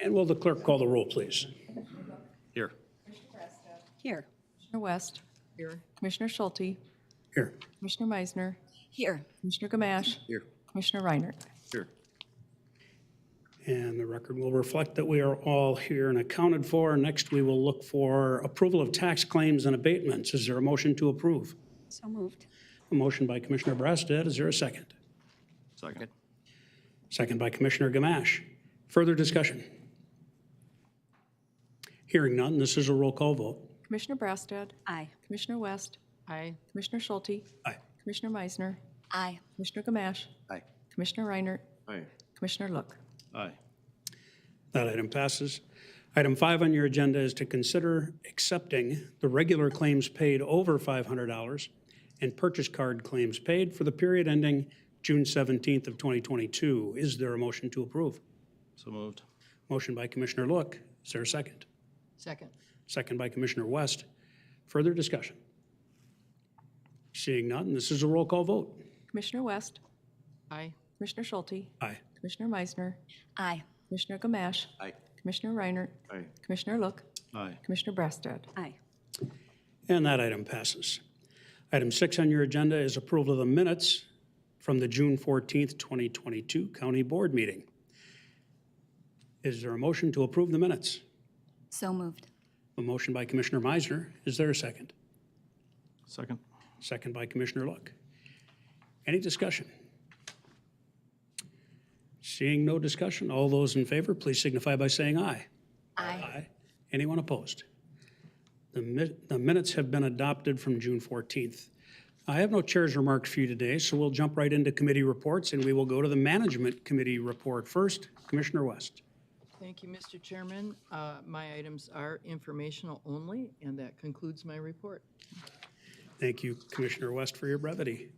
And will the clerk call the roll, please? Here. Here. Commissioner West. Here. Commissioner Schulte. Here. Commissioner Meisner. Here. Commissioner Gamache. Here. Commissioner Reinert. Here. And the record will reflect that we are all here and accounted for. Next, we will look for approval of tax claims and abatements. Is there a motion to approve? So moved. A motion by Commissioner Brassad. Is there a second? Second. Second by Commissioner Gamache. Further discussion? Hearing none, this is a roll call vote. Commissioner Brassad. Aye. Commissioner West. Aye. Commissioner Schulte. Aye. Commissioner Meisner. Aye. Commissioner Gamache. Aye. Commissioner Reinert. Aye. Commissioner Look. Aye. That item passes. Item 5 on your agenda is to consider accepting the regular claims paid over $500 and purchase card claims paid for the period ending June 17th of 2022. Is there a motion to approve? So moved. Motion by Commissioner Look. Is there a second? Second. Second by Commissioner West. Further discussion? Seeing none, this is a roll call vote. Commissioner West. Aye. Commissioner Schulte. Aye. Commissioner Meisner. Aye. Commissioner Gamache. Aye. Commissioner Reinert. Aye. Commissioner Look. Aye. Commissioner Brassad. Aye. And that item passes. Item 6 on your agenda is approval of the minutes from the June 14th, 2022 County Board meeting. Is there a motion to approve the minutes? So moved. A motion by Commissioner Meisner. Is there a second? Second. Second by Commissioner Look. Any discussion? Seeing no discussion, all those in favor, please signify by saying aye. Aye. Anyone opposed? The minutes have been adopted from June 14th. I have no chair's remarks for you today, so we'll jump right into committee reports, and we will go to the Management Committee report first. Commissioner West. Thank you, Mr. Chairman. My items are informational only, and that concludes my report. Thank you, Commissioner West, for your brevity.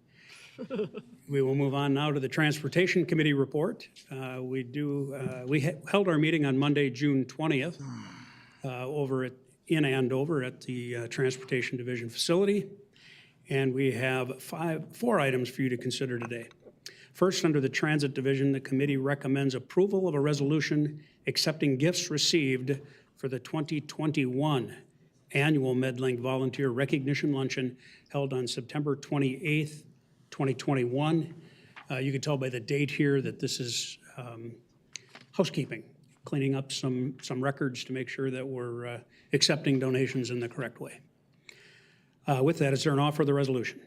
We will move on now to the Transportation Committee report. We held our meeting on Monday, June 20th, in Andover at the Transportation Division facility. And we have four items for you to consider today. First, under the Transit Division, the committee recommends approval of a resolution accepting gifts received for the 2021 annual MedLink Volunteer Recognition Luncheon held on September 28th, 2021. You can tell by the date here that this is housekeeping, cleaning up some records to make sure that we're accepting donations in the correct way. With that, is there an offer of the resolution?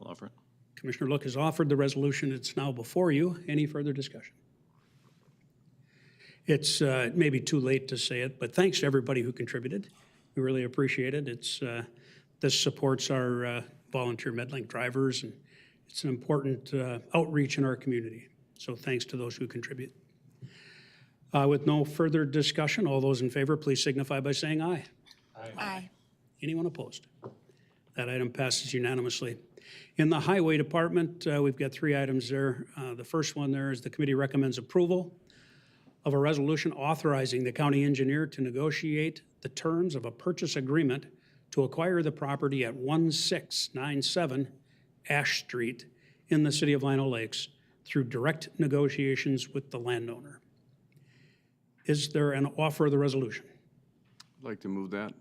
I'll offer it. Commissioner Look has offered the resolution. It's now before you. Any further discussion? It's maybe too late to say it, but thanks to everybody who contributed. We really appreciate it. This supports our volunteer MedLink drivers, and it's an important outreach in our community. So thanks to those who contribute. With no further discussion, all those in favor, please signify by saying aye. Aye. Anyone opposed? That item passes unanimously. In the Highway Department, we've got three items there. The first one there is the committee recommends approval of a resolution authorizing the county engineer to negotiate the terms of a purchase agreement to acquire the property at 1697 Ash Street in the city of Lino Lakes through direct negotiations with the landowner. Is there an offer of the resolution? I'd like to move that.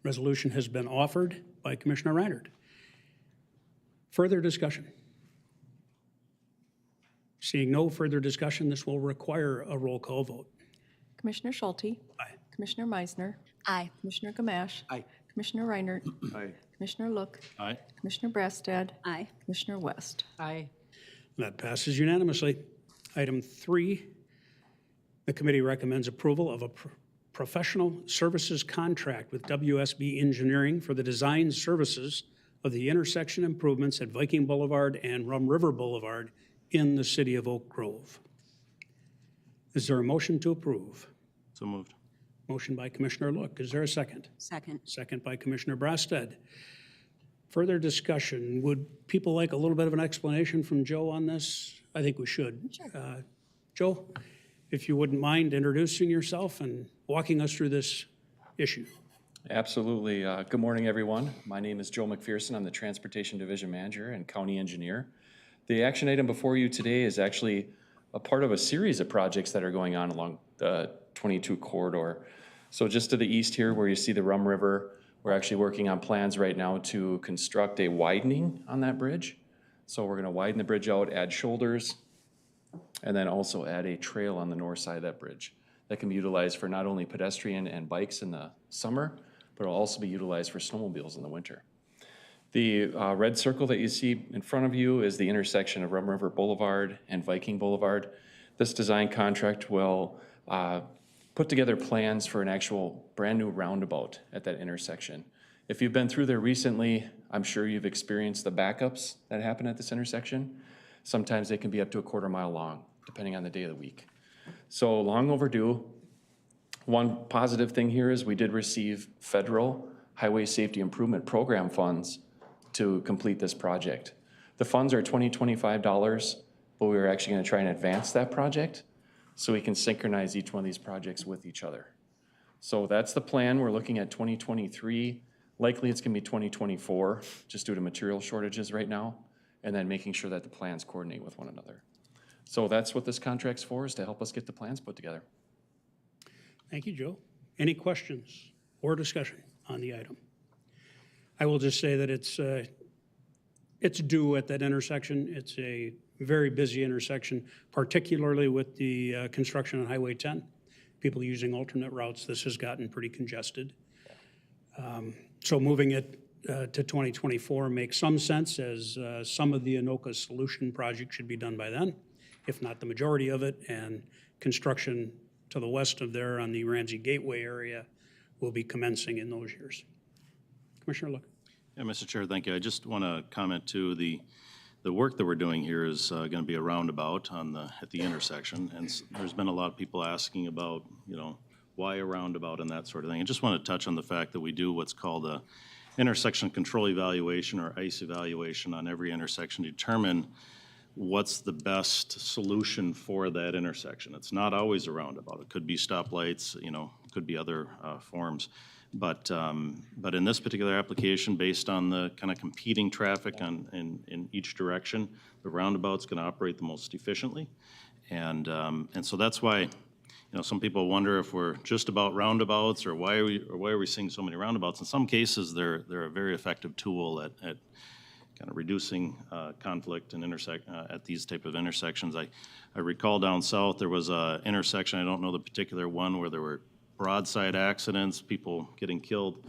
Resolution has been offered by Commissioner Reinert. Further discussion? Seeing no further discussion, this will require a roll call vote. Commissioner Schulte. Aye. Commissioner Meisner. Aye. Commissioner Gamache. Aye. Commissioner Reinert. Aye. Commissioner Look. Aye. Commissioner Brassad. Aye. Commissioner West. Aye. That passes unanimously. Item 3, the committee recommends approval of a professional services contract with WSB Engineering for the design services of the intersection improvements at Viking Boulevard and Rum River Boulevard in the city of Oak Grove. Is there a motion to approve? So moved. Motion by Commissioner Look. Is there a second? Second. Second by Commissioner Brassad. Further discussion. Would people like a little bit of an explanation from Joe on this? I think we should. Sure. Joe, if you wouldn't mind introducing yourself and walking us through this issue. Absolutely. Good morning, everyone. My name is Joe McPherson. I'm the Transportation Division Manager and County Engineer. The action item before you today is actually a part of a series of projects that are going on along the 22 corridor. So just to the east here where you see the Rum River, we're actually working on plans right now to construct a widening on that bridge. So we're gonna widen the bridge out, add shoulders, and then also add a trail on the north side of that bridge that can be utilized for not only pedestrian and bikes in the summer, but it'll also be utilized for snowmobiles in the winter. The red circle that you see in front of you is the intersection of Rum River Boulevard and Viking Boulevard. This design contract will put together plans for an actual brand-new roundabout at that intersection. If you've been through there recently, I'm sure you've experienced the backups that happen at this intersection. Sometimes they can be up to a quarter mile long, depending on the day of the week. So long overdue. One positive thing here is we did receive federal Highway Safety Improvement Program funds to complete this project. The funds are $25, but we were actually gonna try and advance that project so we can synchronize each one of these projects with each other. So that's the plan. We're looking at 2023. Likely it's gonna be 2024, just due to material shortages right now, and then making sure that the plans coordinate with one another. So that's what this contract's for, is to help us get the plans put together. Thank you, Joe. Any questions or discussion on the item? I will just say that it's due at that intersection. It's a very busy intersection, particularly with the construction on Highway 10. People using alternate routes, this has gotten pretty congested. So moving it to 2024 makes some sense, as some of the Anoka solution project should be done by then, if not the majority of it, and construction to the west of there on the Ramsey Gateway area will be commencing in those years. Commissioner Look. Yeah, Mr. Chair, thank you. I just want to comment too, the work that we're doing here is going to be a roundabout at the intersection. And there's been a lot of people asking about, why a roundabout and that sort of thing. I just want to touch on the fact that we do what's called a intersection control evaluation, or ICE evaluation, on every intersection to determine what's the best solution for that intersection. It's not always a roundabout. It could be stoplights, it could be other forms. But in this particular application, based on the kind of competing traffic in each direction, the roundabout's going to operate the most efficiently. And so that's why, some people wonder if we're just about roundabouts, or why are we seeing so many roundabouts. In some cases, they're a very effective tool at kind of reducing conflict and at these type of intersections. I recall down south there was a intersection, I don't know the particular one, where there were broadside accidents, people getting killed,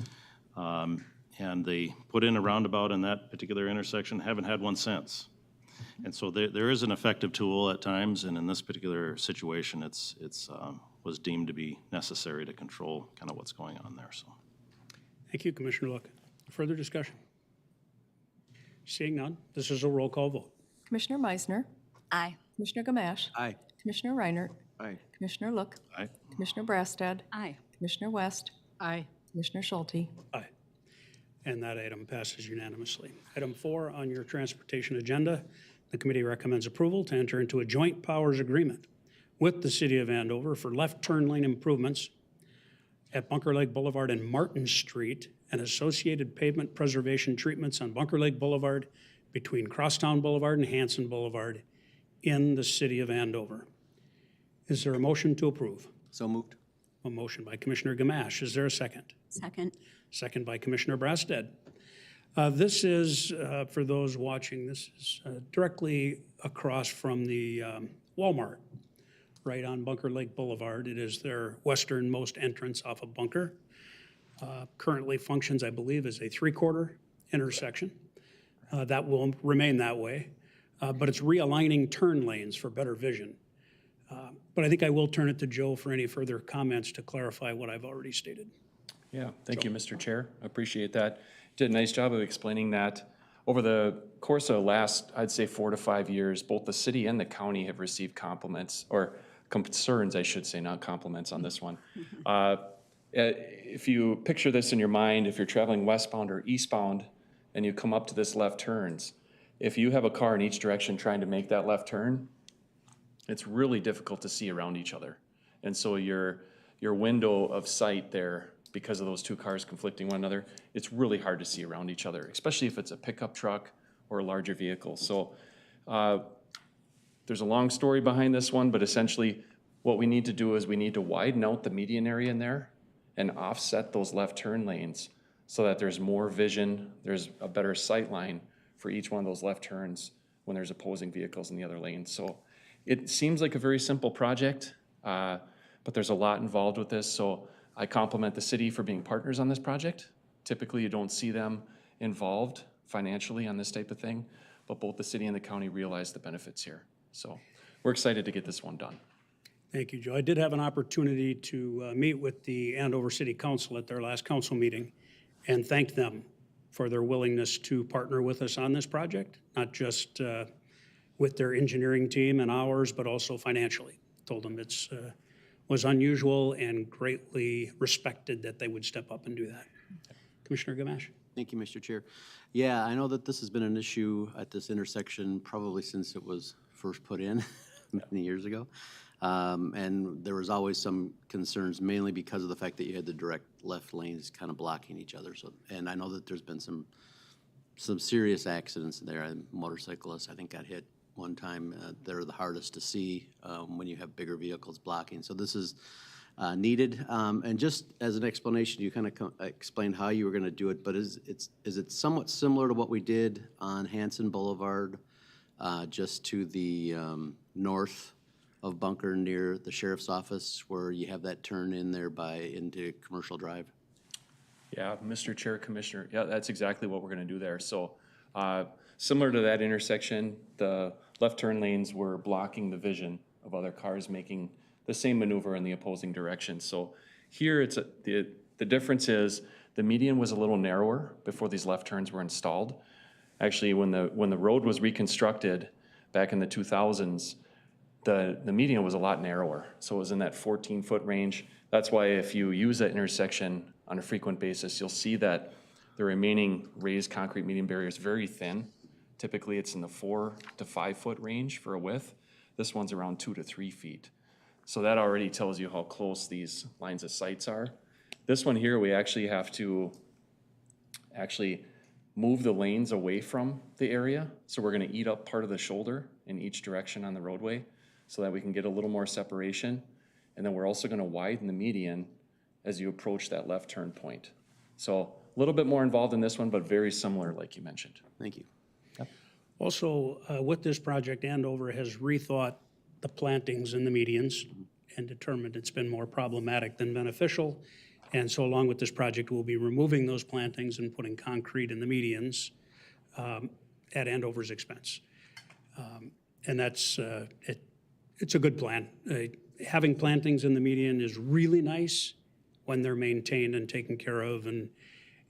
and they put in a roundabout in that particular intersection, haven't had one since. And so there is an effective tool at times, and in this particular situation, it's was deemed to be necessary to control kind of what's going on there. So, Thank you, Commissioner Look. Further discussion? Seeing none, this is a roll call vote. Commissioner Meisner, Aye. Commissioner Gamache, Aye. Commissioner Reinert, Aye. Commissioner Look, Aye. Commissioner Brassad, Aye. Commissioner West, Aye. Commissioner Schulte. Aye. And that item passes unanimously. Item 4 on your transportation agenda, the committee recommends approval to enter into a joint powers agreement with the City of Andover for left turn lane improvements at Bunker Lake Boulevard and Martin Street, and associated pavement preservation treatments on Bunker Lake Boulevard between Crosstown Boulevard and Hanson Boulevard in the City of Andover. Is there a motion to approve? So moved. A motion by Commissioner Gamache. Is there a second? Second. Second by Commissioner Brassad. This is, for those watching, this is directly across from the Walmart, right on Bunker Lake Boulevard. It is their westernmost entrance off of Bunker. Currently functions, I believe, as a 3/4 intersection. That will remain that way, but it's realigning turn lanes for better vision. But I think I will turn it to Joe for any further comments to clarify what I've already stated. Yeah, thank you, Mr. Chair. I appreciate that. Did a nice job of explaining that. Over the course of the last, I'd say 4 to 5 years, both the city and the county have received compliments, or concerns, I should say, not compliments on this one. If you picture this in your mind, if you're traveling westbound or eastbound and you come up to this left turns, if you have a car in each direction trying to make that left turn, it's really difficult to see around each other. And so your window of sight there, because of those two cars conflicting one another, it's really hard to see around each other, especially if it's a pickup truck or a larger vehicle. So there's a long story behind this one, but essentially What we need to do is we need to widen out the median area in there and offset those left turn lanes so that there's more vision, there's a better sight line for each one of those left turns when there's opposing vehicles in the other lane. So it seems like a very simple project, but there's a lot involved with this. So I compliment the city for being partners on this project. Typically, you don't see them involved financially on this type of thing, but both the city and the county realize the benefits here. So we're excited to get this one done. Thank you, Joe. I did have an opportunity to meet with the Andover City Council at their last council meeting and thanked them for their willingness to partner with us on this project, not just with their engineering team and ours, but also financially. Told them it's was unusual and greatly respected that they would step up and do that. Commissioner Gamache. Thank you, Mr. Chair. Yeah, I know that this has been an issue at this intersection probably since it was first put in many years ago. And there was always some concerns, mainly because of the fact that you had the direct left lanes kind of blocking each other. So, and I know that there's been some serious accidents there. A motorcyclist, I think, got hit one time. They're the hardest to see when you have bigger vehicles blocking. So this is needed. And just as an explanation, you kind of explained how you were going to do it, but is it somewhat similar to what we did on Hanson Boulevard, just to the north of Bunker near the sheriff's office, where you have that turn in there into Commercial Drive? Yeah, Mr. Chair, Commissioner, yeah, that's exactly what we're gonna do there. So, similar to that intersection, the left turn lanes were blocking the vision of other cars making the same maneuver in the opposing direction. So here the difference is the median was a little narrower before these left turns were installed. Actually, when the road was reconstructed back in the 2000s, the median was a lot narrower. So it was in that 14-foot range. That's why if you use that intersection on a frequent basis, you'll see that the remaining raised concrete median barrier is very thin. Typically, it's in the 4 to 5 foot range for a width. This one's around 2 to 3 feet. So that already tells you how close these lines of sights are. This one here, we actually have to move the lanes away from the area. So we're gonna eat up part of the shoulder in each direction on the roadway so that we can get a little more separation. And then we're also gonna widen the median as you approach that left turn point. So a little bit more involved in this one, but very similar like you mentioned. Thank you. Also, with this project, Andover has rethought the plantings in the medians and determined it's been more problematic than beneficial. And so along with this project, we'll be removing those plantings and putting concrete in the medians at Andover's expense. And that's, it's a good plan. Having plantings in the median is really nice when they're maintained and taken care of, and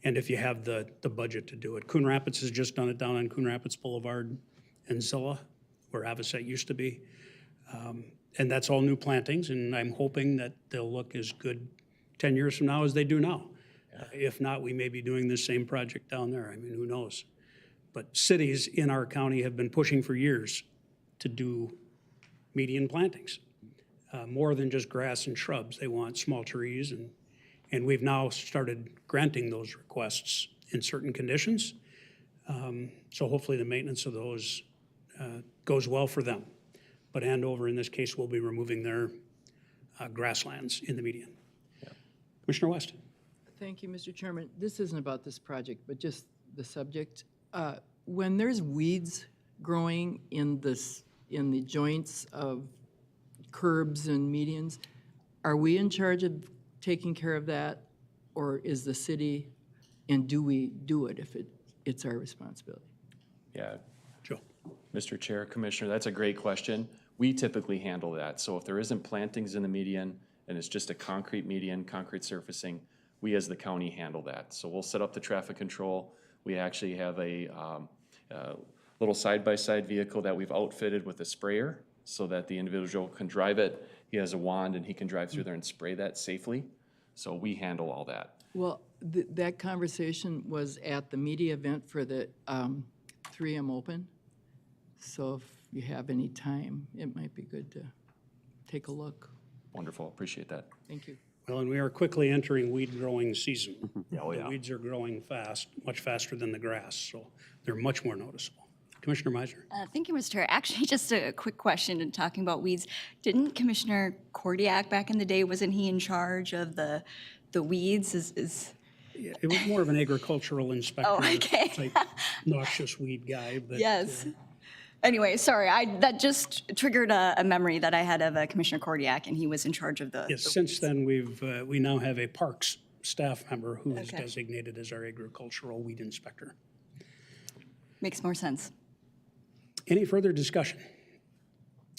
if you have the budget to do it. Coon Rapids has just done it down on Coon Rapids Boulevard and Zilla, where Avocet used to be. And that's all new plantings, and I'm hoping that they'll look as good 10 years from now as they do now. If not, we may be doing this same project down there. I mean, who knows? But cities in our county have been pushing for years to do median plantings, more than just grass and shrubs. They want small trees, and we've now started granting those requests in certain conditions. So hopefully the maintenance of those goes well for them. But Andover, in this case, will be removing their grasslands in the median. Commissioner West. Thank you, Mr. Chairman. This isn't about this project, but just the subject. When there's weeds growing in the joints of curbs and medians, are we in charge of taking care of that, or is the city, and do we do it if it's our responsibility? Yeah, Joe. Mr. Chair, Commissioner, that's a great question. We typically handle that. So if there isn't plantings in the median and it's just a concrete median, concrete surfacing, we as the county handle that. So we'll set up the traffic control. We actually have a little side-by-side vehicle that we've outfitted with a sprayer so that the individual can drive it. He has a wand and he can drive through there and spray that safely. So we handle all that. Well, that conversation was at the media event for the 3M Open. So if you have any time, it might be good to take a look. Wonderful, appreciate that. Thank you. Well, and we are quickly entering weed growing season. Oh, yeah. The weeds are growing fast, much faster than the grass, so they're much more noticeable. Commissioner Meisner? Thank you, Mr. Chair. Actually, just a quick question in talking about weeds. Didn't Commissioner Kordiak back in the day, wasn't he in charge of the weeds? Yeah, it was more of an agricultural inspector. okay. Type noxious weed guy, but. Yes. Anyway, sorry, that just triggered a memory that I had of Commissioner Kordiak, and he was in charge of the. Yes, since then, we now have a parks staff member who is Okay. designated as our agricultural weed inspector. Makes more sense. Any further discussion?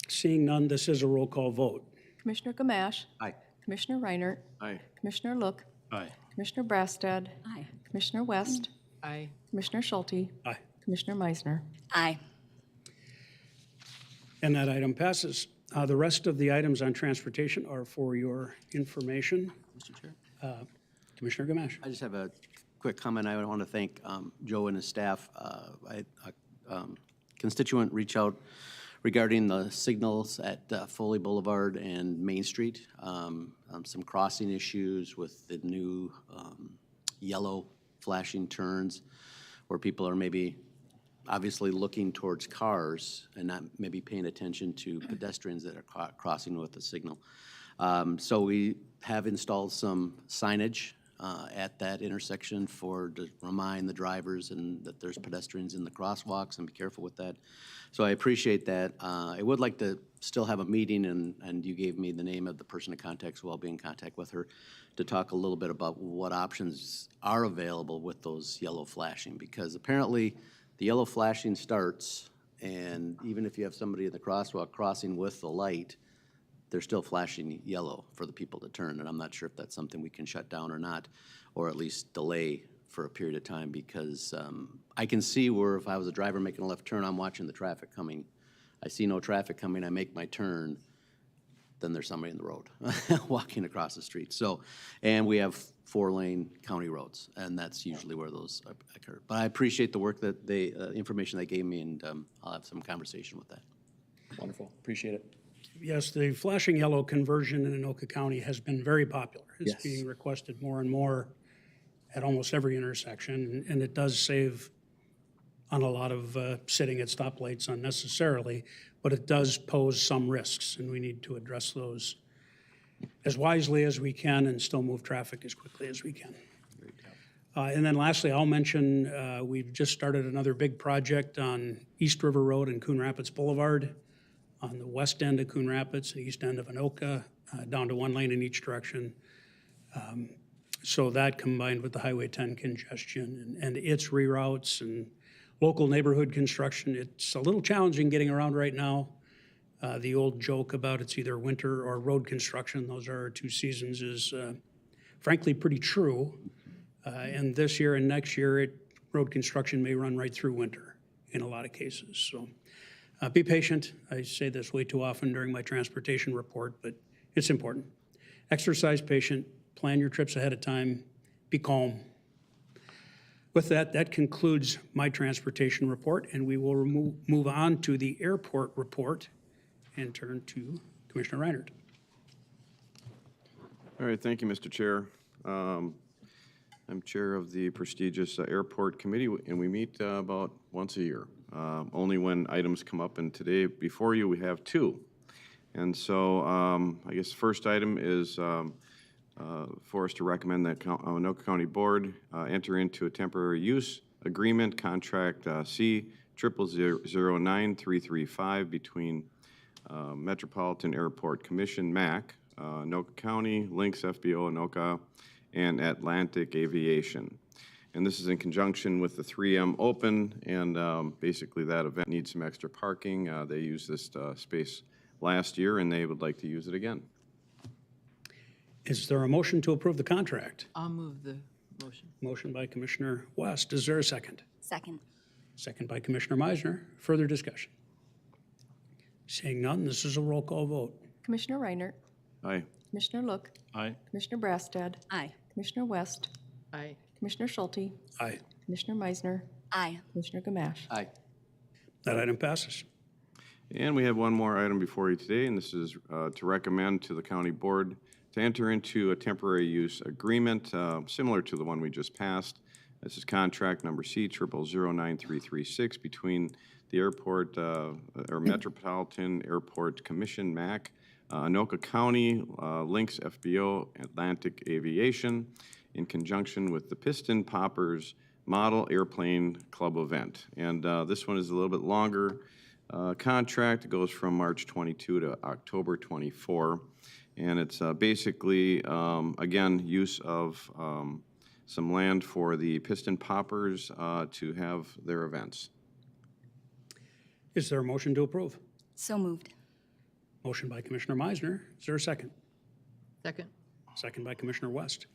Seeing none, this is a roll call vote. Commissioner Gamache. Aye. Commissioner Reinert. Aye. Commissioner Look. Aye. Commissioner Brasted. Aye. Commissioner West. Aye. Commissioner Schulte. Aye. Commissioner Meisner. Aye. And that item passes. The rest of the items on transportation are for your information. Mr. Chair? Commissioner Gamache. I just have a quick comment. I want to thank Joe and his staff. A constituent reached out regarding the signals at Foley Boulevard and Main Street. Some crossing issues with the new yellow flashing turns where people are maybe obviously looking towards cars and not maybe paying attention to pedestrians that are crossing with the signal. So we have installed some signage at that intersection to remind the drivers and that there's pedestrians in the crosswalks and be careful with that. So I appreciate that. I would like to still have a meeting, and you gave me the name of the person to contact, so I'll be in contact with her to talk a little bit about what options are available with those yellow flashing, because apparently the yellow flashing starts, and even if you have somebody in the crosswalk crossing with the light, they're still flashing yellow for the people to turn, and I'm not sure if that's something we can shut down or not, or at least delay for a period of time, because I can see where if I was a driver making a left turn, I'm watching the traffic coming. I see no traffic coming, I make my turn, then there's somebody in the road walking across the street. So, and we have 4-lane county roads, and that's usually where those occur. But I appreciate the work that information they gave me, and I'll have some conversation with that. Wonderful, appreciate it. Yes, the flashing yellow conversion in Anoka County has been very popular. It's Yes. being requested more and more at almost every intersection, and it does save on a lot of sitting at stoplights unnecessarily, but it does pose some risks, and we need to address those as wisely as we can and still move traffic as quickly as we can. And then lastly, I'll mention we've just started another big project on East River Road and Coon Rapids Boulevard on the west end of Coon Rapids, the east end of Anoka, down to 1 lane in each direction. So that combined with the Highway 10 congestion and its reroutes and local neighborhood construction, it's a little challenging getting around right now. The old joke about it's either winter or road construction, those are our two seasons, is frankly pretty true. And this year and next year, road construction may run right through winter in a lot of cases. So be patient. I say this way too often during my transportation report, but it's important. Exercise patient, plan your trips ahead of time, be calm. With that, that concludes my transportation report, and we will move on to the airport report and turn to Commissioner Reinert. All right, thank you, Mr. Chair. I'm chair of the prestigious airport committee, and we meet about once a year, only when items come up, and today before you we have two. And so I guess the first item is for us to recommend that Anoka County Board enter into a temporary use agreement, contract C000935 between Metropolitan Airport Commission, MAC, Anoka County, Lynx FBO Anoka, and Atlantic Aviation. And this is in conjunction with the 3M Open, and basically that event needs some extra parking. They used this space last year, and they would like to use it again. Is there a motion to approve the contract? I'll move the motion. Motion by Commissioner West. Is there a second? Second. Second by Commissioner Meisner. Further discussion? Seeing none, this is a roll call vote. Commissioner Reinert. Aye. Commissioner Look. Aye. Commissioner Brasted. Aye. Commissioner West. Aye. Commissioner Schulte. Aye. Commissioner Meisner. Aye. Commissioner Gamache. Aye. That item passes. And we have one more item before you today, and this is to recommend to the county board to enter into a temporary use agreement similar to the one we just passed This is contract number C00093336 between the airport, or Metropolitan Airport Commission, MAC, Anoka County, Lynx FBO, Atlantic Aviation, in conjunction with the Piston Poppers Model Airplane Club event. And this one is a little bit longer contract. It goes from March 22 to October 24. And it's basically, again, use of some land for the Piston Poppers to have their events. Is there a motion to approve? So moved. Motion by Commissioner Meisner. Is there a second? Second. Second by Commissioner West.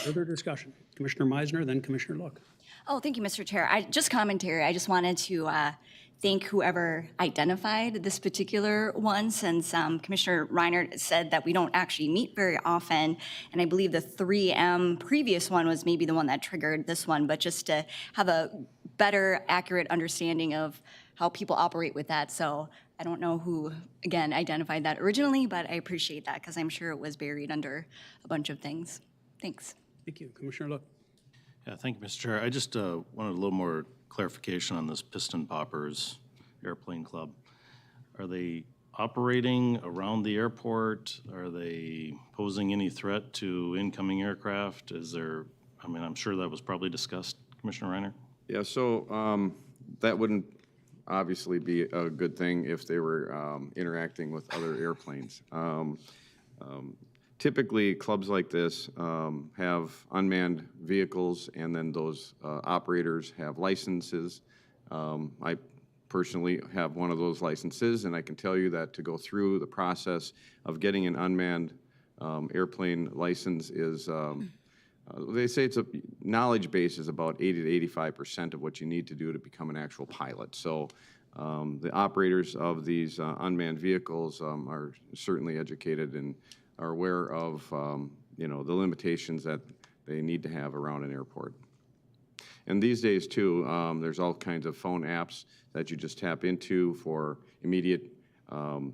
Further discussion? Commissioner Meisner, then Commissioner Look. Oh, thank you, Mr. Chair. Just commentary. I just wanted to thank whoever identified this particular one, since Commissioner Reiner said that we don't actually meet very often, and I believe the 3M previous one was maybe the one that triggered this one, but just to have a better, accurate understanding of how people operate with that. So I don't know who, again, identified that originally, but I appreciate that because I'm sure it was buried under a bunch of things. Thanks. Thank you. Commissioner Look. Yeah, thank you, Mr. Chair. I just wanted a little more clarification on this Piston Poppers Airplane Club. Are they operating around the airport? Are they posing any threat to incoming aircraft? Is there, I mean, I'm sure that was probably discussed, Commissioner Reiner? Yeah, so that wouldn't obviously be a good thing if they were interacting with other airplanes. Typically, clubs like this have unmanned vehicles, and then those operators have licenses. I personally have one of those licenses, and I can tell you that to go through the process of getting an unmanned airplane license is, they say it's a knowledge base is about 80 to 85% of what you need to do to become an actual pilot. So the operators of these unmanned vehicles are certainly educated and are aware of, you know, the limitations that they need to have around an airport. And these days, too, there's all kinds of phone apps that you just tap into for immediate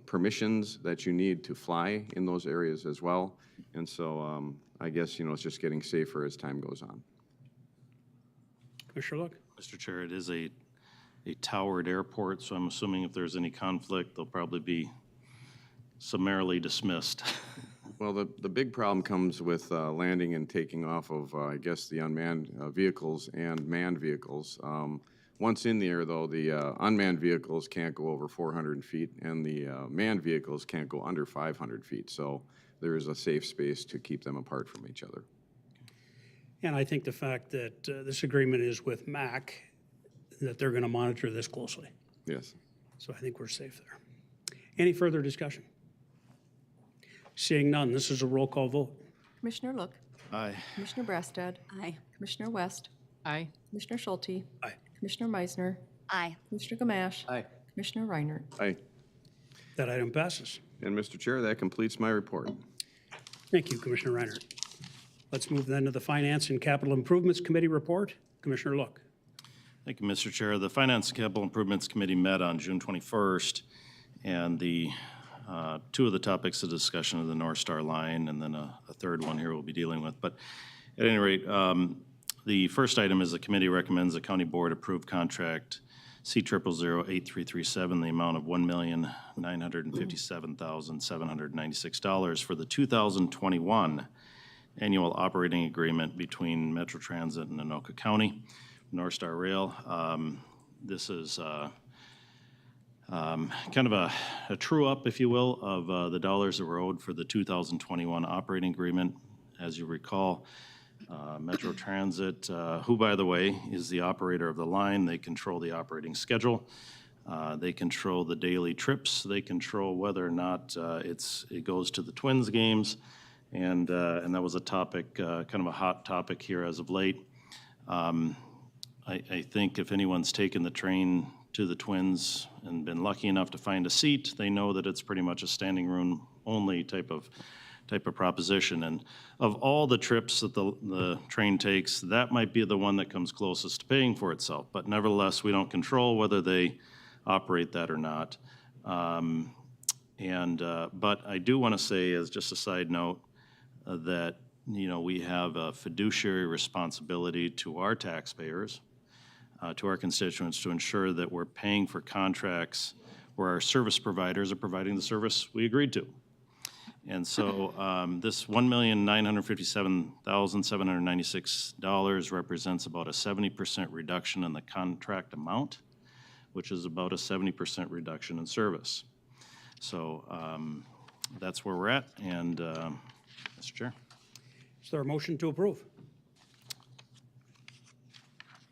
permissions that you need to fly in those areas as well. And so I guess, you know, it's just getting safer as time goes on. Commissioner Look. Mr. Chair, it is a towered airport, so I'm assuming if there's any conflict, they'll probably be summarily dismissed. Well, the big problem comes with landing and taking off of, I guess, the unmanned vehicles and manned vehicles. Once in the air, though, the unmanned vehicles can't go over 400 feet, and the manned vehicles can't go under 500 feet. So there is a safe space to keep them apart from each other. And I think the fact that this agreement is with MAC, that they're going to monitor this closely. Yes. So I think we're safe there. Any further discussion? Seeing none, this is a roll call vote. Commissioner Look. Aye. Commissioner Brassad. Aye. Commissioner West. Aye. Commissioner Schulte. Aye. Commissioner Meisner. Aye. Commissioner Gamache. Aye. Commissioner Reiner. Aye. That item passes. And Mr. Chair, that completes my report. Thank you, Commissioner Reiner. Let's move then to the Finance and Capital Improvements Committee report. Commissioner Look. Thank you, Mr. Chair. The Finance and Capital Improvements Committee met on June 21st, and the two of the topics of discussion are the North Star line, and then a third one here we'll be dealing with. But at any rate, the first item is the committee recommends the county board approve contract C0008337, the amount of $1,957,796 for the 2021 annual operating agreement between Metro Transit and Anoka County, North Star Rail. This is kind of a true-up, if you will, of the dollars that were owed for the 2021 operating agreement. As you recall, Metro Transit, who, by the way, is the operator of the line, they control the operating schedule. They control the daily trips. They control whether or not it goes to the Twins games. And that was a topic, kind of a hot topic here as of late. I think if anyone's taken the train to the Twins and been lucky enough to find a seat, they know that it's pretty much a standing room only type of proposition. And of all the trips that the train takes, that might be the one that comes closest to paying for itself. But nevertheless, we don't control whether they operate that or not. But I do want to say, as just a side note, that you know, we have a fiduciary responsibility to our taxpayers, to our constituents, to ensure that we're paying for contracts where our service providers are providing the service we agreed to. And so this $1,957,796 represents about a 70% reduction in the contract amount, which is about a 70% reduction in service. So that's where we're at, and Mr. Chair, Is there a motion to approve?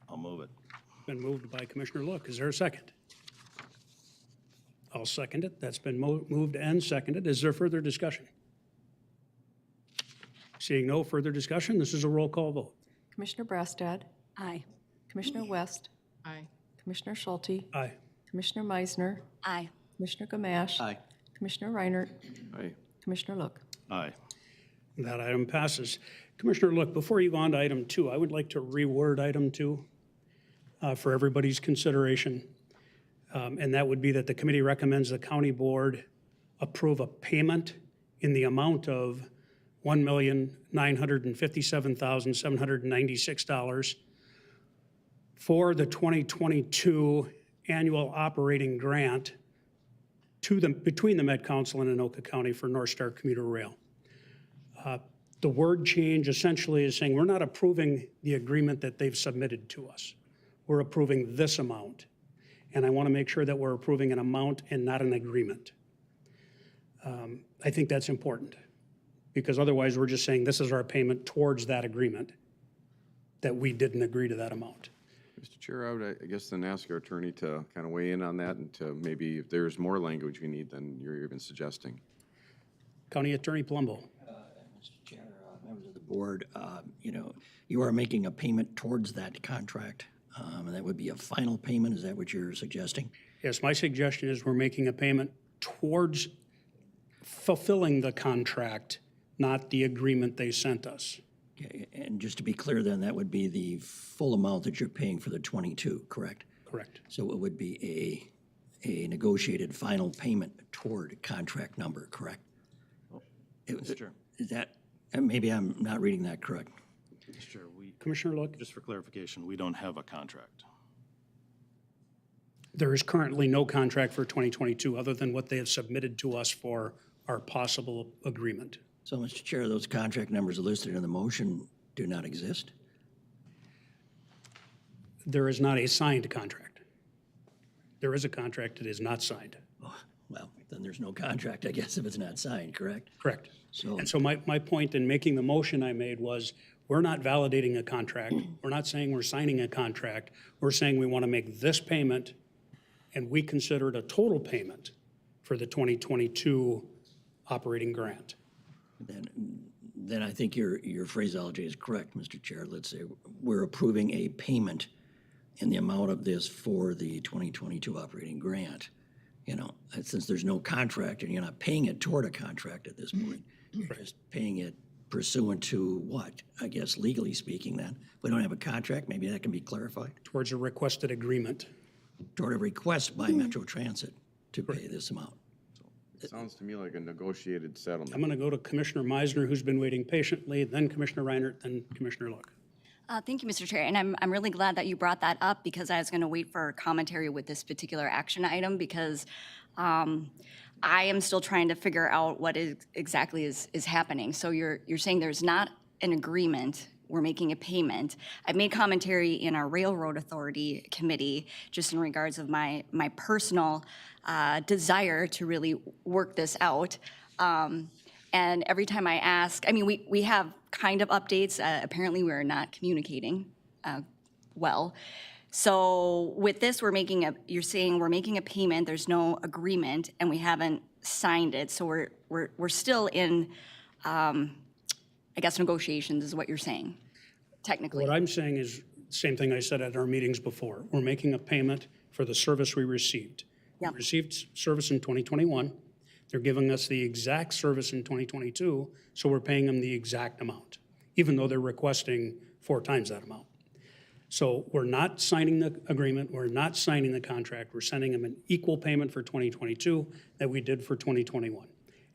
I'll move it. Been moved by Commissioner Look. Is there a second? I'll second it. That's been moved and seconded. Is there further discussion? Seeing no further discussion, this is a roll call vote. Commissioner Brassad, Aye. Commissioner West, Aye. Commissioner Schulte, Aye. Commissioner Meisner, Aye. Commissioner Gamache. Aye. Commissioner Reinert, Aye. Commissioner Look. Aye. That item passes. Commissioner Look, before you go on to item 2, I would like to reword item 2 for everybody's consideration. And that would be that the committee recommends the county board approve a payment in the amount of $1,957,796 for the 2022 annual operating grant between the Met Council and Anoka County for North Star Commuter Rail. The word change essentially is saying we're not approving the agreement that they've submitted to us. We're approving this amount. And I want to make sure that we're approving an amount and not an agreement. I think that's important, because otherwise we're just saying this is our payment towards that agreement, that we didn't agree to that amount. Mr. Chair, I would, I guess, then ask our attorney to kind of weigh in on that and to maybe if there's more language we need than you're even suggesting. County Attorney Palumbo. Mr. Chair, members of the board, you know, you are making a payment towards that contract, and that would be a final payment. Is that what you're suggesting? Yes, my suggestion is we're making a payment towards fulfilling the contract, not the agreement they sent us. Okay, and just to be clear then, that would be the full amount that you're paying for the 22, correct? Correct. So it would be a negotiated final payment toward contract number, correct? Mr. Chair. Is that, and maybe I'm not reading that correct. Mr. Chair, Commissioner Look, just for clarification, we don't have a contract. there is currently no contract for 2022 other than what they have submitted to us for our possible agreement. So, Mr. Chair, those contract numbers listed in the motion do not exist? There is not a signed contract. There is a contract that is not signed. Well, then there's no contract, I guess, if it's not signed, correct? Correct. So, And so my point in making the motion I made was, we're not validating a contract. We're not saying we're signing a contract. We're saying we want to make this payment, and we consider it a total payment for the 2022 operating grant. then I think your phraseology is correct, Mr. Chair. Let's say we're approving a payment in the amount of this for the 2022 operating grant. You know, since there's no contract and you're not paying it toward a contract at this point, you're just paying it pursuant to what? I guess legally speaking then. We don't have a contract, maybe that can be clarified. Towards a requested agreement. Toward a request by Metro Transit to pay this amount. It sounds to me like a negotiated settlement. I'm going to go to Commissioner Meisner, who's been waiting patiently, then Commissioner Reinert, then Commissioner Look. Thank you, Mr. Chair, and I'm really glad that you brought that up because I was going to wait for commentary with this particular action item because I am still trying to figure out what exactly is happening. So you're saying there's not an agreement, we're making a payment. I made commentary in our Railroad Authority Committee just in regards of my personal desire to really work this out. And every time I ask, I mean, we have kind of updates. Apparently, we're not communicating well. So with this, you're saying we're making a payment. There's no agreement, and we haven't signed it. So we're still in, I guess, negotiations is what you're saying, technically. What I'm saying is the same thing I said at our meetings before. We're making a payment for the service we received. Yep. We received service in 2021. They're giving us the exact service in 2022, so we're paying them the exact amount, even though they're requesting 4 times that amount. So we're not signing the agreement, we're not signing the contract, we're sending them an equal payment for 2022 that we did for 2021.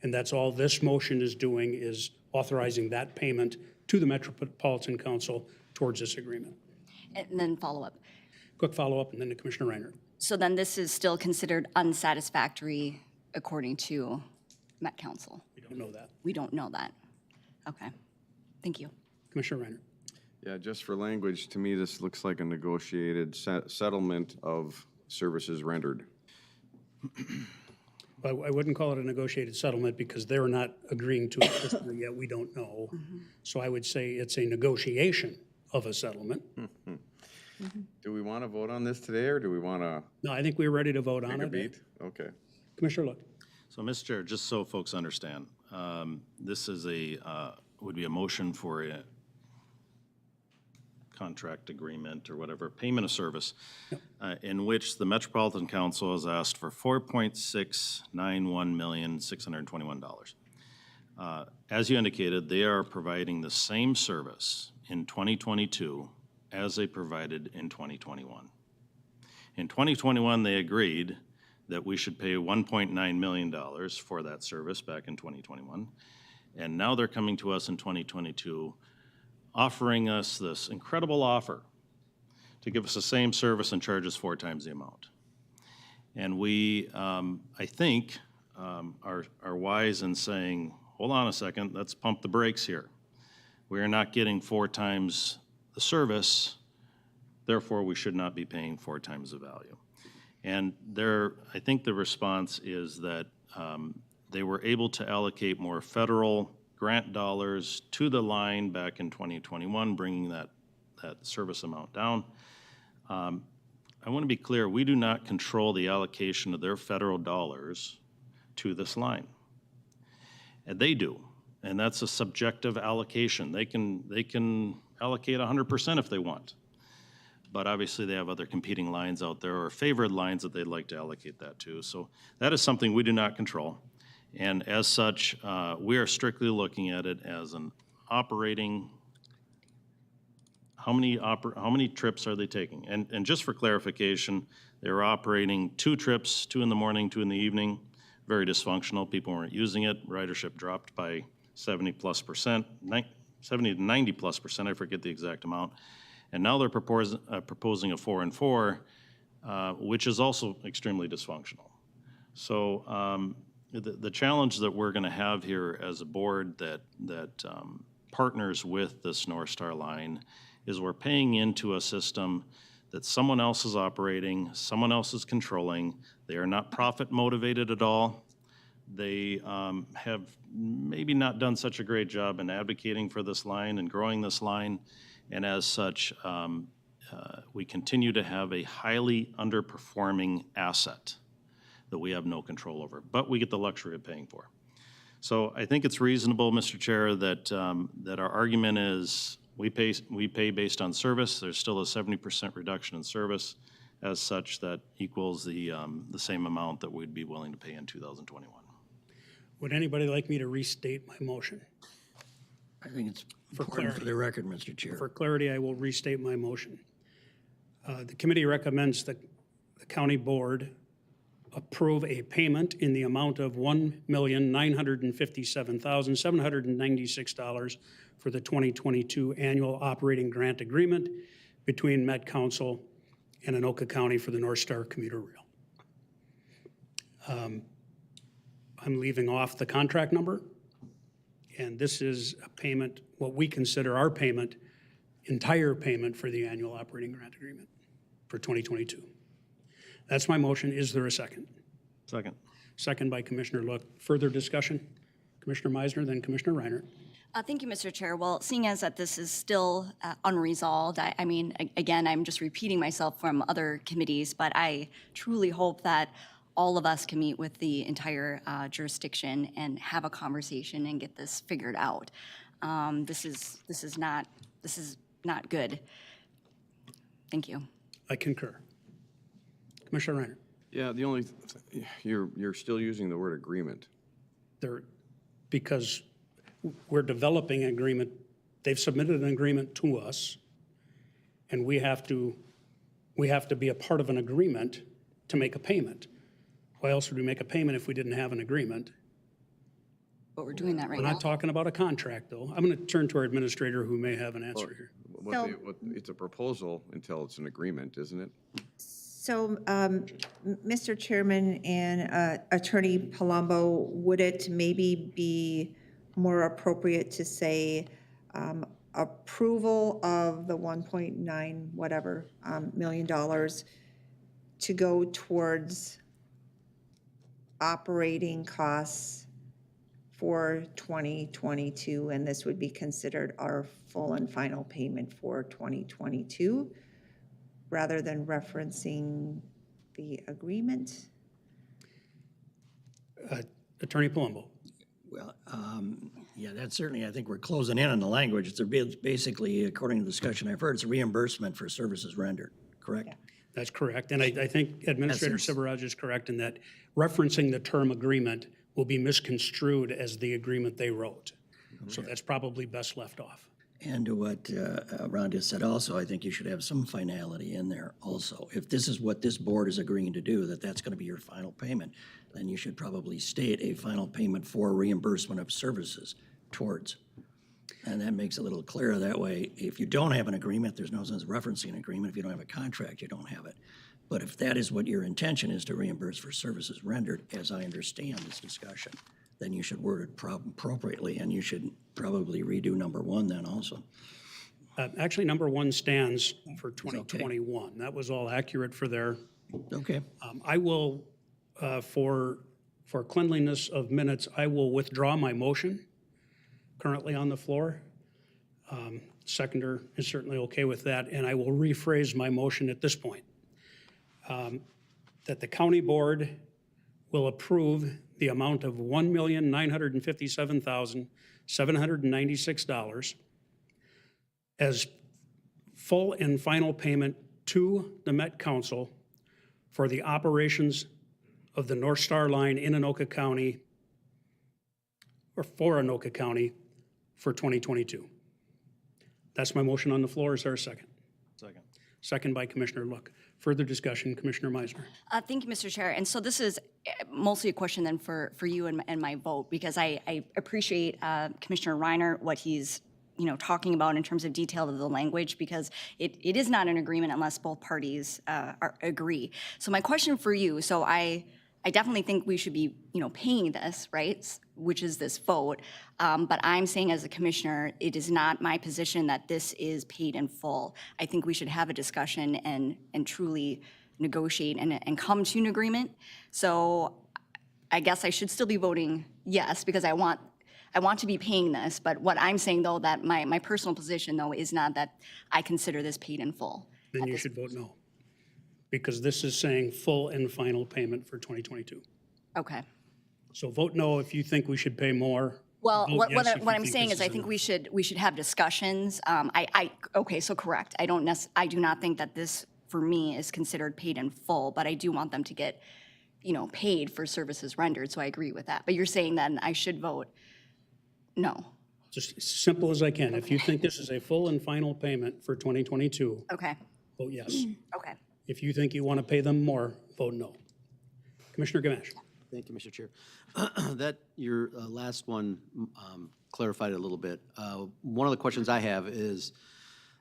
And that's all this motion is doing, is authorizing that payment to the Metropolitan Council towards this agreement. And then follow-up. Quick follow-up, and then to Commissioner Reiner. So then this is still considered unsatisfactory according to Met Council? We don't know that. We don't know that. Okay. Thank you. Commissioner Reiner. Yeah, just for language, to me, this looks like a negotiated settlement of services rendered. I wouldn't call it a negotiated settlement because they're not agreeing to it officially yet. We don't know. So I would say it's a negotiation of a settlement. Do we want to vote on this today, or do we want to No, I think we're ready to vote on take a it. beat? Okay. Commissioner Look. So, Mr. Chair, just so folks understand, this is would be a motion for a contract agreement or whatever, payment of service, in which the Metropolitan Council has asked for $4.691,621. As you indicated, they are providing the same service in 2022 as they provided in 2021. In 2021, they agreed that we should pay $1.9 million for that service back in 2021. And now they're coming to us in 2022, offering us this incredible offer to give us the same service and charge us 4 times the amount. And we, I think, are wise in saying, hold on a second, let's pump the brakes here. We are not getting 4 times the service, therefore we should not be paying 4 times the value. And I think the response is that they were able to allocate more federal grant dollars to the line back in 2021, bringing that service amount down. I want to be clear, we do not control the allocation of their federal dollars to this line. And they do, and that's a subjective allocation. They can allocate 100% if they want. But obviously they have other competing lines out there or favored lines that they'd like to allocate that to. So that is something we do not control. And as such, we are strictly looking at it as an operating, how many trips are they taking? And just for clarification, they were operating 2 trips, 2 in the morning, 2 in the evening, very dysfunctional. People weren't using it. Ridership dropped by 70+%, 70 to 90+%, I forget the exact amount. And now they're proposing a 4 and 4, which is also extremely dysfunctional. So the challenge that we're going to have here as a board that partners with this North Star line is we're paying into a system that someone else is operating, someone else is controlling. They are not profit motivated at all. They have maybe not done such a great job in advocating for this line and growing this line. And as such, we continue to have a highly underperforming asset that we have no control over, but we get the luxury of paying for. So I think it's reasonable, Mr. Chair, that our argument is we pay based on service. There's still a 70% reduction in service. As such, that equals the same amount that we'd be willing to pay in 2021. Would anybody like me to restate my motion? I think it's important for the record, Mr. Chair. For clarity, I will restate my motion. The committee recommends that the county board approve a payment in the amount of $1,957,796 for the 2022 annual operating grant agreement between Met Council and Anoka County for the North Star commuter rail. I'm leaving off the contract number, and this is a payment, what we consider our payment, entire payment for the annual operating grant agreement for 2022. That's my motion. Is there a second? Second. Second by Commissioner Look. Further discussion? Commissioner Meisner, then Commissioner Reiner. Thank you, Mr. Chair. Well, seeing as that this is still unresolved, I mean, again, I'm just repeating myself from other committees, but I truly hope that all of us can meet with the entire jurisdiction and have a conversation and get this figured out. This is not good. Thank you. I concur. Commissioner Reiner. Yeah, you're still using the word agreement. Because we're developing an agreement, they've submitted an agreement to us, and we have to be a part of an agreement to make a payment. Why else would we make a payment if we didn't have an agreement? But we're doing that right We're now. not talking about a contract, though. I'm going to turn to our administrator who may have an answer here. It's a proposal until it's an agreement, isn't it? So, Mr. Chairman and Attorney Palumbo, would it maybe be more appropriate to say approval of the 1.9 whatever million dollars to go towards operating costs for 2022, and this would be considered our full and final payment for 2022, rather than referencing the agreement? Attorney Palumbo. Well, yeah, that's certainly, I think we're closing in on the language. It's basically, according to the discussion I've heard, it's a reimbursement for services rendered, correct? That's correct. And I think Administrator Essence. Sivaraj is correct in that referencing the term agreement will be misconstrued as the agreement they wrote. So that's probably best left off. And to what Rhonda said also, I think you should have some finality in there also. If this is what this board is agreeing to do, that's going to be your final payment, then you should probably state a final payment for reimbursement of services towards. And that makes it a little clearer that way. If you don't have an agreement, there's no sense referencing an agreement. If you don't have a contract, you don't have it. But if that is what your intention is, to reimburse for services rendered, as I understand this discussion, then you should word it appropriately, and you should probably redo number 1 then also. Actually, number 1 stands for 2021. That was all accurate for there. Okay. I will, for cleanliness of minutes, I will withdraw my motion currently on the floor. Seconder is certainly okay with that, and I will rephrase my motion at this point. That the county board will approve the amount of $1,957,796 as full and final payment to the Met Council for the operations of the North Star Line in Anoka County, or for Anoka County, for 2022. That's my motion on the floor. Is there a second? Second. Second by Commissioner Look. Further discussion, Commissioner Meisner. Thank you, Mr. Chair. And so this is mostly a question then for you and my vote, because I appreciate Commissioner Reiner, what he's talking about in terms of detail of the language, because it is not an agreement unless both parties agree. So my question for you, so I definitely think we should be paying this, right, which is this vote. But I'm saying as a commissioner, it is not my position that this is paid in full. I think we should have a discussion and truly negotiate and come to an agreement. So I guess I should still be voting yes, because I want to be paying this. But what I'm saying, though, that my personal position, though, is not that I consider this paid in full. Then you should vote no, because this is saying full and final payment for 2022. Okay. So vote no if you think we should pay more. Well, Vote yes if you what I'm saying this is I think we should have discussions. Okay, so correct. I do not think that this, for me, is considered paid in full, but I do want them to get, paid for services rendered, so I agree with that. But you're saying that I should vote no. Just as simple as I can. If you think this is a full and final payment for 2022, Okay, vote yes. okay. If you think you want to pay them more, vote no. Commissioner Gamache. Thank you, Mr. Chair. That, your last one clarified it a little bit. One of the questions I have is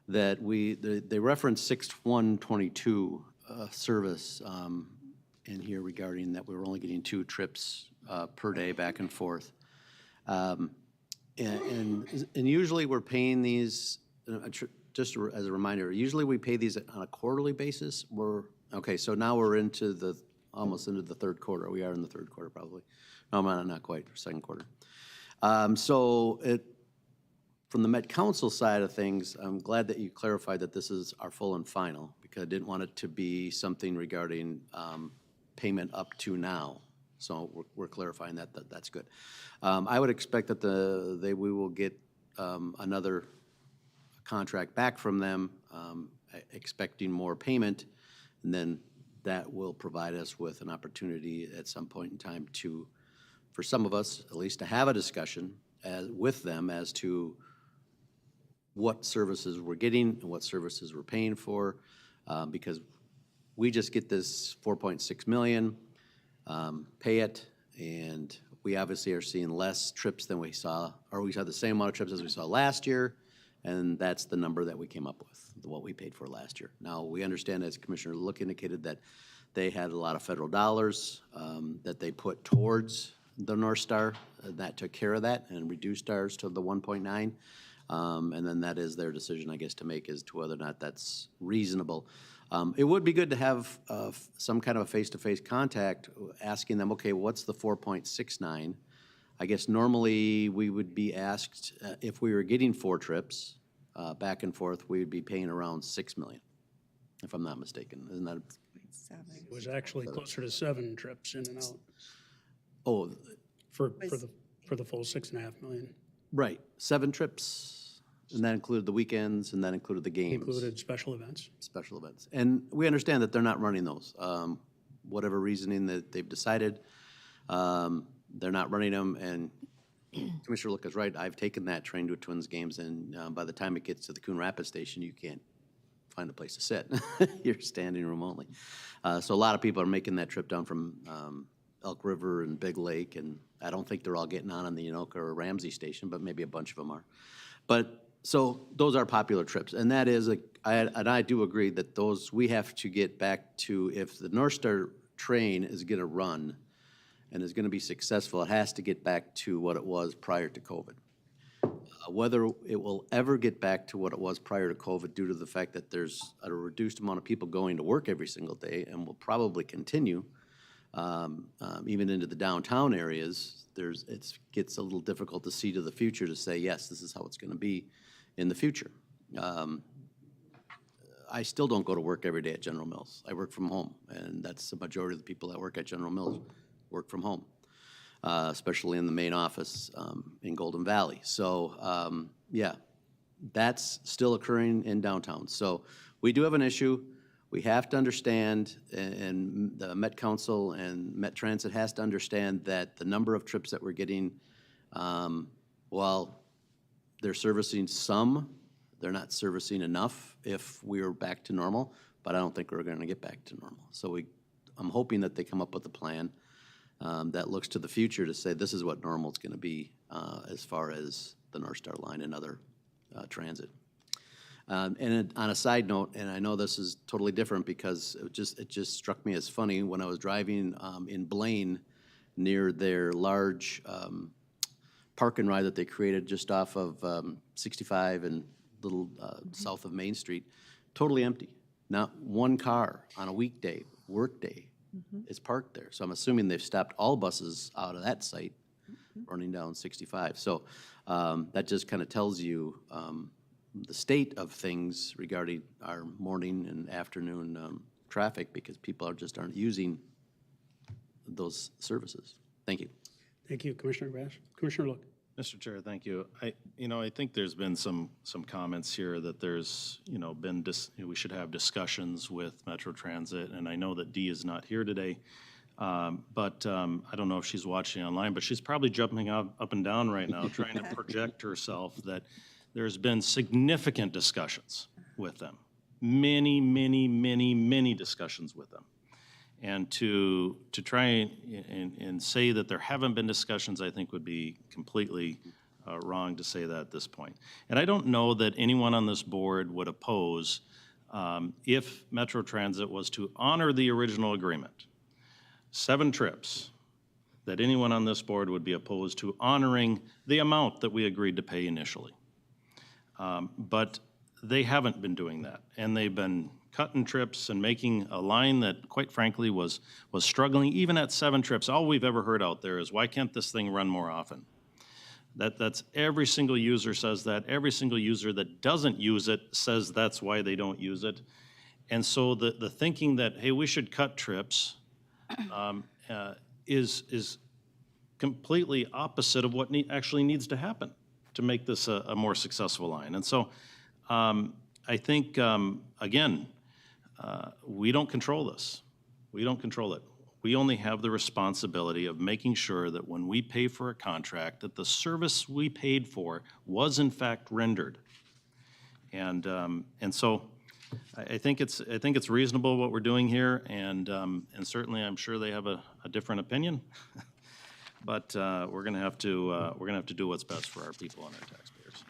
that they reference 6/1/22 service in here regarding that we were only getting 2 trips per day back and forth. And usually we're paying these, just as a reminder, usually we pay these on a quarterly basis. Okay, so now we're almost into the third quarter. We are in the third quarter probably. No, not quite, second quarter. So from the Met Council side of things, I'm glad that you clarified that this is our full and final, because I didn't want it to be something regarding payment up to now. So we're clarifying that, that's good. I would expect that we will get another contract back from them, expecting more payment, and then that will provide us with an opportunity at some point in time for some of us, at least, to have a discussion with them as to what services we're getting and what services we're paying for, because we just get this $4.6 million, pay it, and we obviously are seeing less trips than we saw, or we saw the same amount of trips as we saw last year, and that's the number that we came up with, what we paid for last year. Now, we understand, as Commissioner Look indicated, that they had a lot of federal dollars that they put towards the North Star, and that took care of that and reduced ours to the 1.9. And then that is their decision, I guess, to make as to whether or not that's reasonable. It would be good to have some kind of a face-to-face contact, asking them, okay, what's the 4.69? I guess normally we would be asked, if we were getting 4 trips back and forth, we would be paying around $6 million, if I'm not mistaken. Isn't that? It was actually closer to 7 trips in and out Oh, for the full 6.5 million. right, 7 trips, and that included the weekends, and that included the games. Included special events. Special events. And we understand that they're not running those. Whatever reasoning that they've decided, they're not running them, and Commissioner Look is right. I've taken that train to Twins games, and by the time it gets to the Coon Rapids station, you can't find a place to sit. You're standing room only. So a lot of people are making that trip down from Elk River and Big Lake, and I don't think they're all getting on the Anoka or Ramsey station, but maybe a bunch of them are. But, so those are popular trips, and that is, I do agree that those, we have to get back to, if the North Star train is gonna run and is gonna be successful, it has to get back to what it was prior to COVID. Whether it will ever get back to what it was prior to COVID, due to the fact that there's a reduced amount of people going to work every single day, and will probably continue, even into the downtown areas, it gets a little difficult to see to the future to say, yes, this is how it's gonna be in the future. I still don't go to work every day at General Mills. I work from home, and that's the majority of the people that work at General Mills work from home, especially in the main office in Golden Valley. So, yeah, that's still occurring in downtown. So we do have an issue. We have to understand, and the Met Council and Met Transit has to understand that the number of trips that we're getting, while they're servicing some, they're not servicing enough if we are back to normal, but I don't think we're gonna get back to normal. So I'm hoping that they come up with a plan that looks to the future to say this is what normal is gonna be as far as the North Star line and other transit. And on a side note, and I know this is totally different because it just struck me as funny when I was driving in Blaine near their large park and ride that they created just off of 65 and little south of Main Street, totally empty. Not one car on a weekday, work day, is parked there. So I'm assuming they've stopped all buses out of that site running down 65. So that just kind of tells you the state of things regarding our morning and afternoon traffic, because people aren't using those services. Thank you. Thank you, Commissioner Bash. Commissioner Look. Mr. Chair, thank you. I think there's been some comments here that there's, we should have discussions with Metro Transit, and I know that Dee is not here today, but I don't know if she's watching online, but she's probably jumping up and down right now, trying to project herself that there's been significant discussions with them. Many, many, many, many discussions with them. And to try and say that there haven't been discussions, I think would be completely wrong to say that at this point. And I don't know that anyone on this board would oppose if Metro Transit was to honor the original agreement. 7 trips, that anyone on this board would be opposed to honoring the amount that we agreed to pay initially. But they haven't been doing that, and they've been cutting trips and making a line that, quite frankly, was struggling. Even at 7 trips, all we've ever heard out there is, why can't this thing run more often? That's every single user says that. Every single user that doesn't use it says that's why they don't use it. And so the thinking that, hey, we should cut trips is completely opposite of what actually needs to happen to make this a more successful line. And so I think, again, we don't control this. We don't control it. We only have the responsibility of making sure that when we pay for a contract, that the service we paid for was in fact rendered. And so I think it's reasonable what we're doing here, and certainly I'm sure they have a different opinion. but we're gonna have to do what's best for our people and our taxpayers.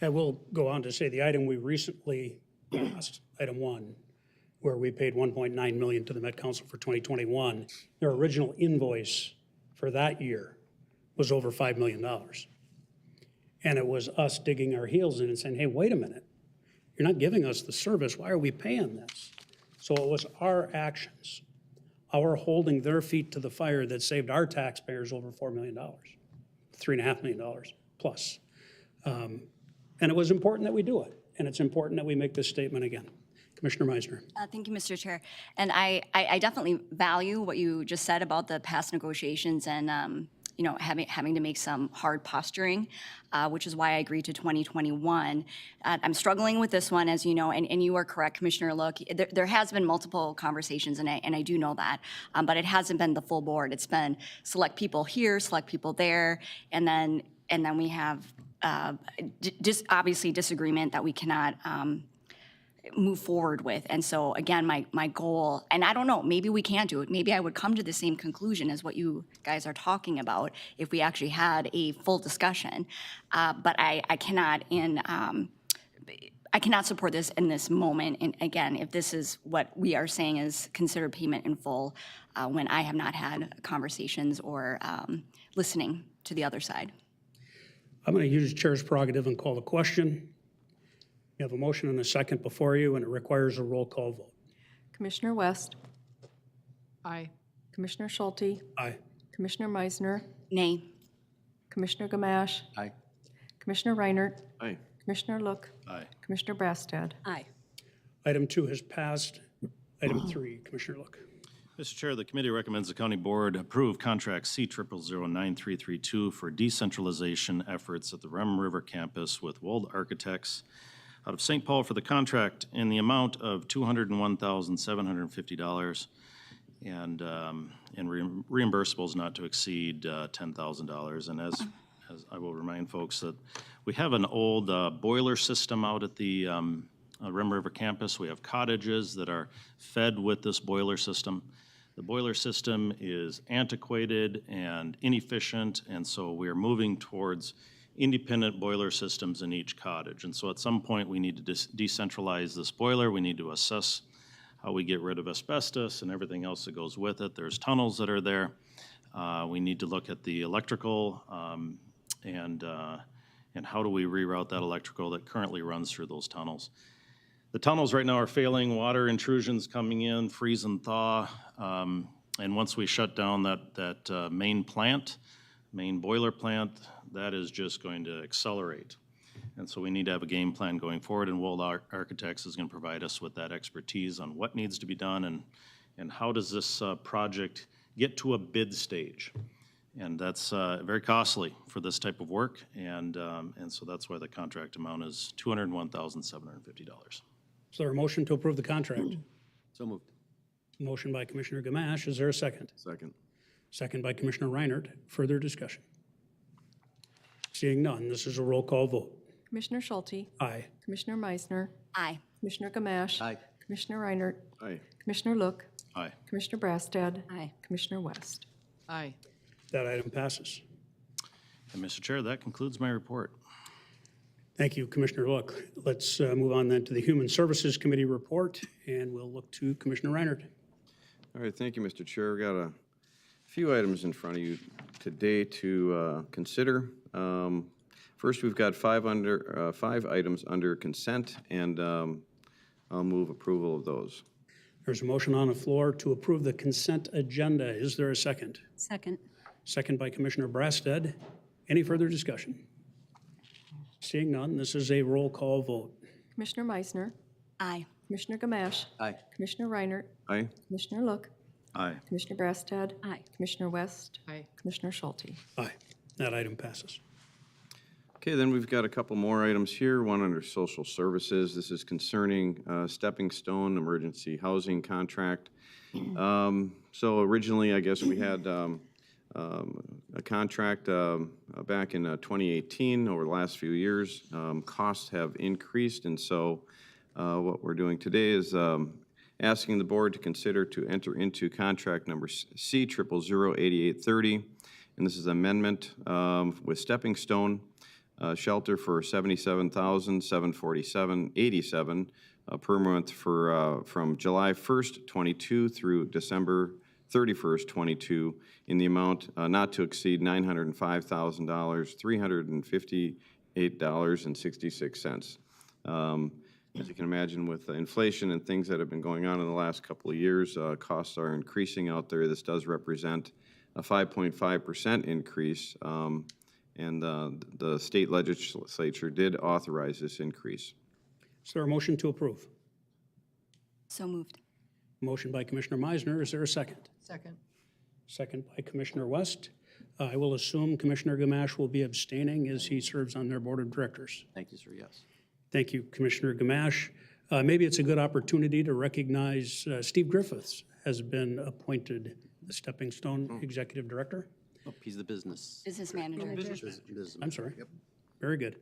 I will go on to say the item we recently passed, item 1, where we paid $1.9 million to the Met Council for 2021, their original invoice for that year was over $5 million. And it was us digging our heels in and saying, hey, wait a minute, you're not giving us the service, why are we paying this? So it was our actions, our holding their feet to the fire that saved our taxpayers over $4 million, $3.5 million plus. And it was important that we do it, and it's important that we make this statement again. Commissioner Meisner. Thank you, Mr. Chair. And I definitely value what you just said about the past negotiations and, you know, having to make some hard posturing, which is why I agreed to 2021. I'm struggling with this one, as you know, and you are correct, Commissioner Look. There has been multiple conversations, and I do know that, but it hasn't been the full board. It's been select people here, select people there, and then we have obviously disagreement that we cannot move forward with. And so again, my goal, and I don't know, maybe we can't do it. Maybe I would come to the same conclusion as what you guys are talking about if we actually had a full discussion. But I cannot I cannot support this in this moment. And again, if this is what we are saying is considered payment in full, when I have not had conversations or listening to the other side. I'm going to use Chair's prerogative and call the question. You have a motion and a second before you, and it requires a roll call vote. Commissioner West, Aye. Commissioner Schulte, Aye. Commissioner Meisner, Nay. Commissioner Gamache, Aye. Commissioner Reinert, Aye. Commissioner Look, Aye. Commissioner Brastad. Aye. Item 2 has passed. Item 3, Commissioner Look. Mr. Chair, the committee recommends the county board approve contract C009332 for decentralization efforts at the Rum River campus with Wold Architects out of St. Paul for the contract in the amount of $201,750 and reimbursables not to exceed $10,000. And as I will remind folks that we have an old boiler system out at the Rum River campus. We have cottages that are fed with this boiler system. The boiler system is antiquated and inefficient, and so we are moving towards independent boiler systems in each cottage. And so at some point, we need to decentralize this boiler. We need to assess how we get rid of asbestos and everything else that goes with it. There's tunnels that are there. We need to look at the electrical and how do we reroute that electrical that currently runs through those tunnels. The tunnels right now are failing, water intrusions coming in, freeze and thaw. And once we shut down that main boiler plant, that is just going to accelerate. And so we need to have a game plan going forward, and Wold Architects is going to provide us with that expertise on what needs to be done and how does this project get to a bid stage. And that's very costly for this type of work, and so that's why the contract amount is $201,750. Is there a motion to approve the contract? So moved. Motion by Commissioner Gamache. Is there a second? Second. Second by Commissioner Reinert. Further discussion? Seeing none, this is a roll call vote. Commissioner Schulte, Aye. Commissioner Meisner, Aye. Commissioner Gamache, Aye. Commissioner Reinert, Aye. Commissioner Look, Aye. Commissioner Brastad, Aye. Commissioner West. Aye. That item passes. And Mr. Chair, that concludes my report. Thank you, Commissioner Look. Let's move on then to the Human Services Committee report, and we'll look to Commissioner Reinert. All right, thank you, Mr. Chair. We've got a few items in front of you today to consider. First, we've got five items under consent, and I'll move approval of those. There's a motion on the floor to approve the consent agenda. Is there a second? Second. Second by Commissioner Brastad. Any further discussion? Seeing none, this is a roll call vote. Commissioner Meisner, Aye. Commissioner Gamache, Aye. Commissioner Reinert, Aye. Commissioner Look, Aye. Commissioner Brastad, Aye. Commissioner West, Aye. Commissioner Schulte. Aye. That item passes. Okay, then we've got a couple more items here, one under social services. This is concerning Stepping Stone Emergency Housing Contract. So originally, I guess we had a contract back in 2018. Over the last few years, costs have increased, and so what we're doing today is asking the board to consider to enter into contract number C008830 and this is amendment with Stepping Stone Shelter for $77,747.87 per month for, from July 1st, 22 through December 31st, 22, in the amount not to exceed $905,000, $358.66. As you can imagine, with inflation and things that have been going on in the last couple of years, costs are increasing out there. This does represent a 5.5% increase, and the state legislature did authorize this increase. Is there a motion to approve? So moved. Motion by Commissioner Meisner. Is there a second? Second. Second by Commissioner West. I will assume Commissioner Gamache will be abstaining as he serves on their board of directors. Thank you, sir, yes. Thank you, Commissioner Gamache. Maybe it's a good opportunity to recognize Steve Griffiths has been appointed the Stepping Stone Executive Director. Oh, he's the business. Business manager. Business. I'm sorry. Very good.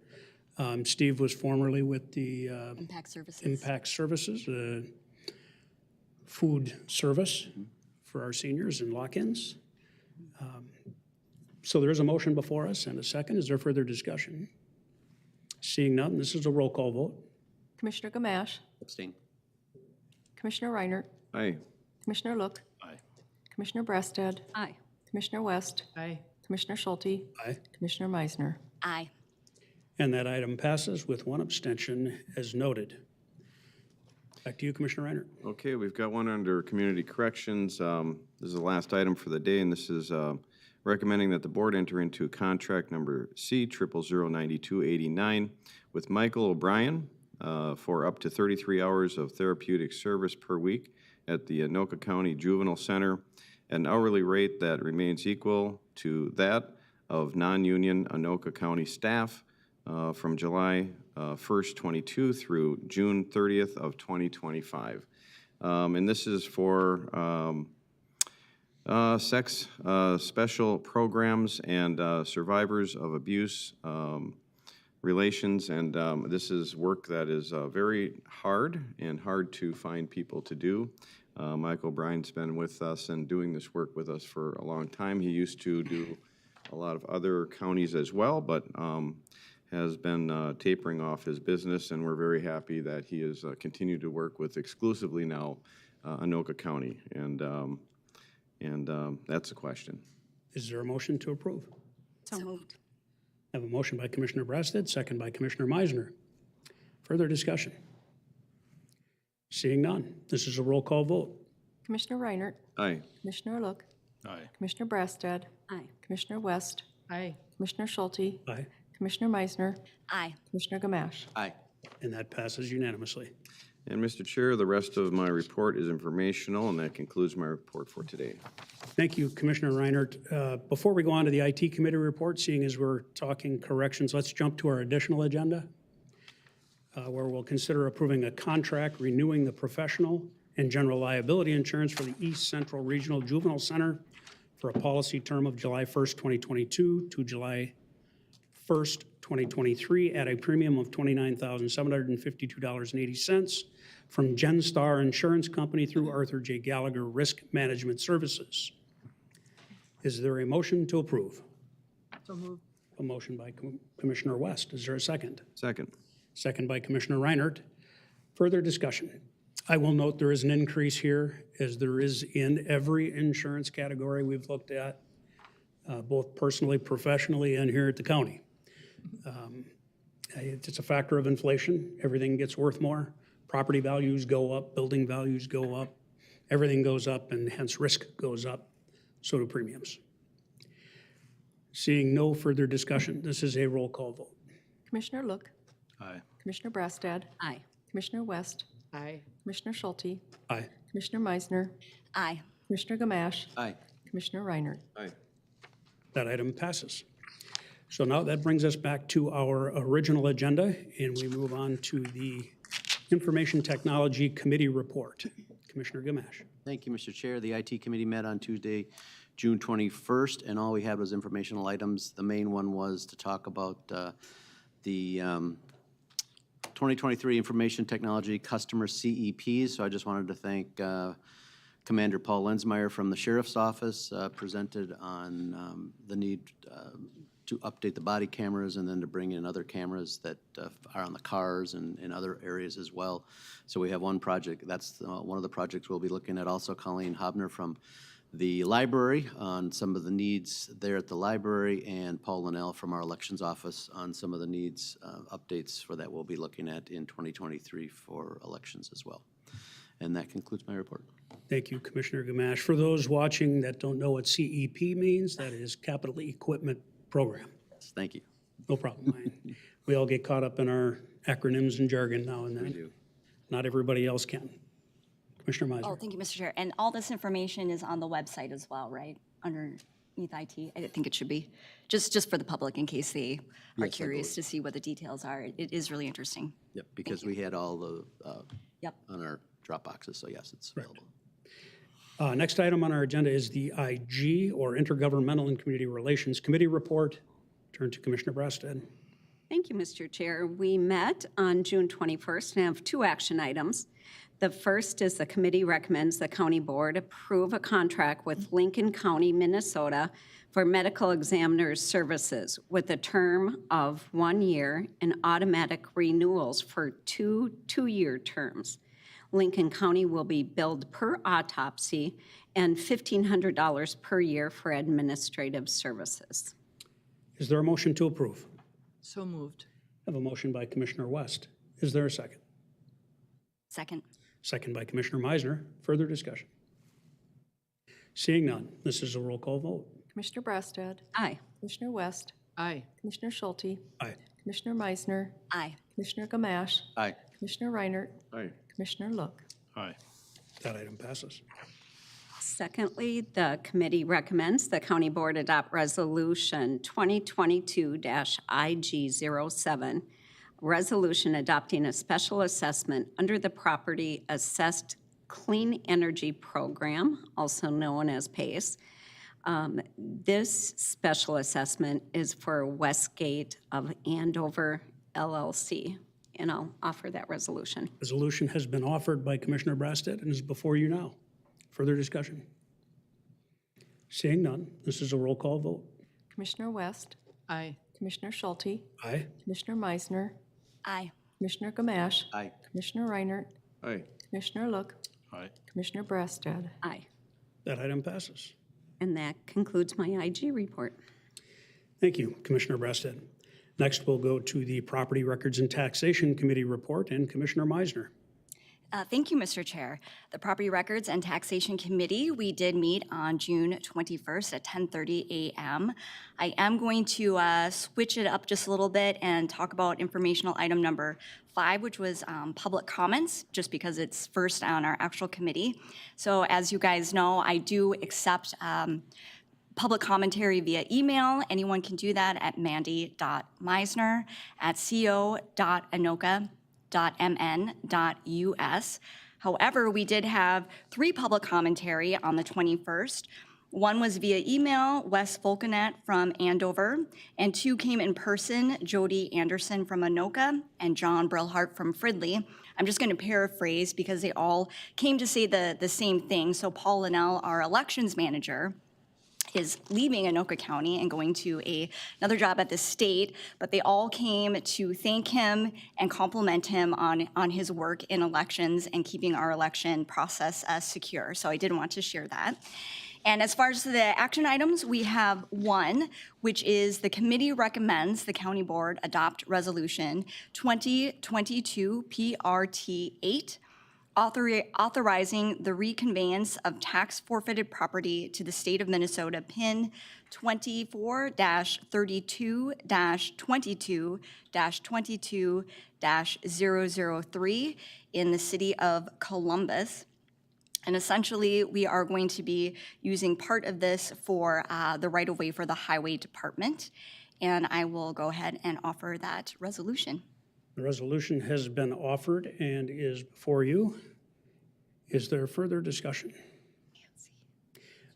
Steve was formerly with the Impact Services. Impact Services, food service for our seniors and lock-ins. So there is a motion before us and a second. Is there further discussion? Seeing none, this is a roll call vote. Commissioner Gamache, Abstain. Commissioner Reinert, Aye. Commissioner Look, Aye. Commissioner Breasted, Aye. Commissioner West, Aye. Commissioner Schulte, Aye. Commissioner Meisner. Aye. And that item passes with one abstention as noted. Back to you, Commissioner Reinert. Okay, we've got one under Community Corrections. This is the last item for the day, and this is recommending that the board enter into contract number C0009289 with Michael O'Brien for up to 33 hours of therapeutic service per week at the Anoka County Juvenile Center at an hourly rate that remains equal to that of non-union Anoka County staff from July 1st, 22 through June 30th of 2025. And this is for sex special programs and survivors of abuse relations. And this is work that is very hard and hard to find people to do. Michael O'Brien's been with us and doing this work with us for a long time. He used to do a lot of other counties as well, but has been tapering off his business, and we're very happy that he has continued to work with exclusively now Anoka County, and that's the question. Is there a motion to approve? So moved. I have a motion by Commissioner Breasted, second by Commissioner Meisner. Further discussion? Seeing none, this is a roll call vote. Commissioner Reinert, Aye. Commissioner Look, Aye. Commissioner Breasted, Aye. Commissioner West, Aye. Commissioner Schulte, Aye. Commissioner Meisner, Aye. Commissioner Gamache. Aye. And that passes unanimously. And Mr. Chair, the rest of my report is informational, and that concludes my report for today. Thank you, Commissioner Reinert. Before we go on to the IT committee report, seeing as we're talking corrections, let's jump to our additional agenda, where we'll consider approving a contract renewing the professional and general liability insurance for the East Central Regional Juvenile Center for a policy term of July 1st, 2022 to July 1st, 2023 at a premium of $29,752.80 from GenStar Insurance Company through Arthur J. Gallagher Risk Management Services. Is there a motion to approve? So moved. A motion by Commissioner West. Is there a second? Second. Second by Commissioner Reinert. Further discussion. I will note there is an increase here, as there is in every insurance category we've looked at, both personally, professionally, and here at the county. It's a factor of inflation. Everything gets worth more. Property values go up, building values go up, everything goes up, and hence risk goes up, so do premiums. Seeing no further discussion, this is a roll call vote. Commissioner Look, Aye. Commissioner Breasted, Aye. Commissioner West, Aye. Commissioner Schulte, Aye. Commissioner Meisner, Aye. Commissioner Gamache, Aye. Commissioner Reinert. Aye. That item passes. So now that brings us back to our original agenda, and we move on to the Information Technology Committee report. Commissioner Gamache. Thank you, Mr. Chair. The IT committee met on Tuesday, June 21st, and all we had was informational items. The main one was to talk about the 2023 Information Technology Customer CEPs. So I just wanted to thank Commander Paul Lensmeyer from the Sheriff's Office presented on the need to update the body cameras and then to bring in other cameras that are on the cars and in other areas as well. So we have one project, that's one of the projects we'll be looking at. Also Colleen Hobner from the library on some of the needs there at the library, and Paul Linnell from our elections office on some of the needs updates for that we'll be looking at in 2023 for elections as well. And that concludes my report. Thank you, Commissioner Gamache. For those watching that don't know what CEP means, that is Capital Equipment Program. Thank you. No problem. We all get caught up in our acronyms and jargon now and then. We do. Not everybody else can. Commissioner Meisner. Oh, thank you, Mr. Chair. And all this information is on the website as well, right? Underneath IT, I think it should be, just for the public in case they are curious to see what the details are. It is really interesting. Yep, because we had all the, Yep. on our drop boxes, so yes, it's available. Next item on our agenda is the IG, or Intergovernmental and Community Relations Committee report. Turn to Commissioner Brassad. Thank you, Mr. Chair. We met on June 21st and have 2 action items. The first is the committee recommends the county board approve a contract with Lincoln County, Minnesota for medical examiners services with a term of 1 year and automatic renewals for two-year terms. Lincoln County will be billed per autopsy and $1,500 per year for administrative services. Is there a motion to approve? So moved. I have a motion by Commissioner West. Is there a second? Second. Second by Commissioner Meisner. Further discussion? Seeing none, this is a roll call vote. Commissioner Brassad. Aye. Commissioner West. Aye. Commissioner Schulte. Aye. Commissioner Meisner. Aye. Commissioner Gamache. Aye. Commissioner Reinert. Aye. Commissioner Look. Aye. That item passes. Secondly, the committee recommends the county board adopt resolution 2022-IG07, resolution adopting a special assessment under the Property Assessed Clean Energy Program, also known as PACE. This special assessment is for Westgate of Andover LLC, and I'll offer that resolution. Resolution has been offered by Commissioner Brassad and is before you now. Further discussion? Seeing none, this is a roll call vote. Commissioner West. Aye. Commissioner Schulte. Aye. Commissioner Meisner. Aye. Commissioner Gamache. Aye. Commissioner Reinert. Aye. Commissioner Look. Aye. Commissioner Brassad. Aye. That item passes. And that concludes my IG report. Thank you, Commissioner Brassad. Next, we'll go to the Property Records and Taxation Committee report, and Commissioner Meisner. Thank you, Mr. Chair. The Property Records and Taxation Committee, we did meet on June 21st at 10:30 a.m. I am going to switch it up just a little bit and talk about informational item number 5, which was public comments, just because it's first on our actual committee. So as you guys know, I do accept public commentary via email. Anyone can do that at mandy.meisner@co.anoka.mn.us. However, we did have 3 public commentary on the 21st. One was via email, Wes Volkanet from Andover, and 2 came in person, Jody Anderson from Anoka and John Brillhart from Fridley. I'm just going to paraphrase because they all came to say the same thing. So Paul Linnell, our elections manager, is leaving Anoka County and going to another job at the state, but they all came to thank him and compliment him on his work in elections and keeping our election process secure. So I did want to share that. And as far as the action items, we have 1, which is the committee recommends the county board adopt resolution 2022 PRT 8, authorizing the reconveyance of tax forfeited property to the state of Minnesota, PIN 24-32-22-22-003 in the city of Columbus. And essentially, we are going to be using part of this for the right-of-way for the highway department. And I will go ahead and offer that resolution. The resolution has been offered and is before you. Is there further discussion?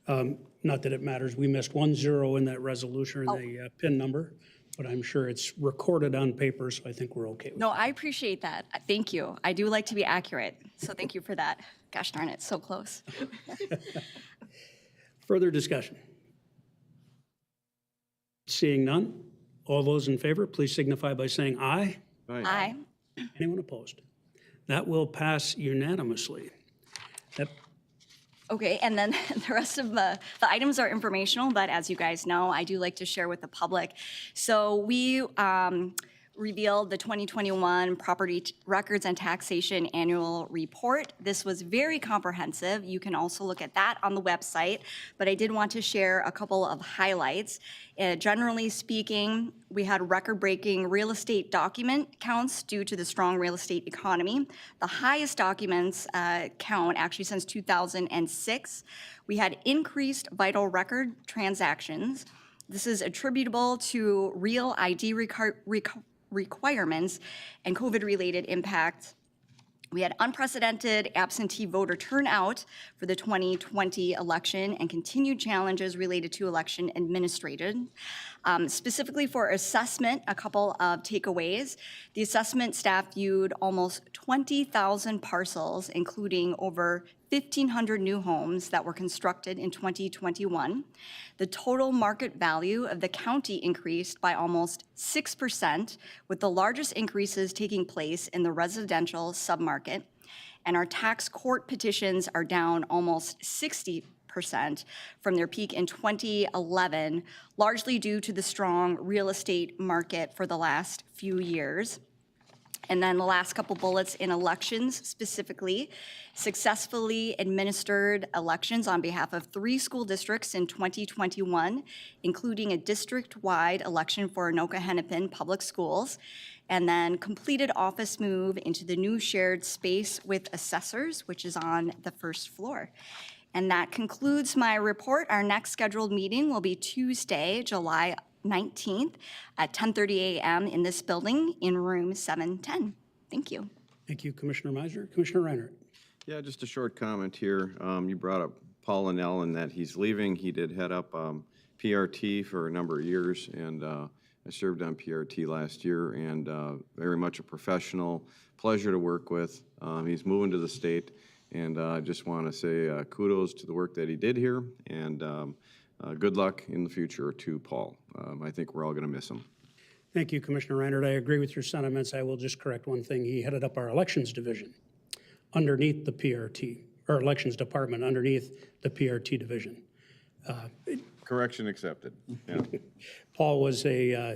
Not that it matters. We missed 1 0 in that resolution, or the PIN number. but I'm sure it's recorded on paper, so I think we're okay with No, I appreciate that. Thank you. I do like to be accurate, so thank you for that. Gosh darn it, so close. Further discussion? Seeing none, all those in favor, please signify by saying aye. Aye. Anyone opposed? That will pass unanimously. That Okay, and then the rest of the items are informational, but as you guys know, I do like to share with the public. So we revealed the 2021 Property Records and Taxation Annual Report. This was very comprehensive. You can also look at that on the website, but I did want to share a couple of highlights. Generally speaking, we had record-breaking real estate document counts due to the strong real estate economy. The highest documents count actually since 2006. We had increased vital record transactions. This is attributable to real ID requirements and COVID-related impacts. We had unprecedented absentee voter turnout for the 2020 election and continued challenges related to election administration. Specifically for assessment, a couple of takeaways. The assessment staff viewed almost 20,000 parcels, including over 1,500 new homes that were constructed in 2021. The total market value of the county increased by almost 6%, with the largest increases taking place in the residential submarket. And our tax court petitions are down almost 60% from their peak in 2011, largely due to the strong real estate market for the last few years. And then the last couple bullets in elections specifically, successfully administered elections on behalf of 3 school districts in 2021, including a district-wide election for Anoka Hennepin Public Schools, and then completed office move into the new shared space with assessors, which is on the first floor. And that concludes my report. Our next scheduled meeting will be Tuesday, July 19th at 10:30 a.m. in this building in room 710. Thank you. Thank you, Commissioner Meisner. Commissioner Reinhardt. Yeah, just a short comment here. You brought up Paul Linnell and that he's leaving. He did head up PRT for a number of years, and I served on PRT last year, and very much a professional, pleasure to work with. He's moving to the state, and I just want to say kudos to the work that he did here, and good luck in the future to Paul. I think we're all going to miss him. Thank you, Commissioner Reinhardt. I agree with your sentiments. I will just correct one thing. He headed up our elections division underneath the PRT, or elections department underneath the PRT division. Correction accepted. Yeah. Paul was a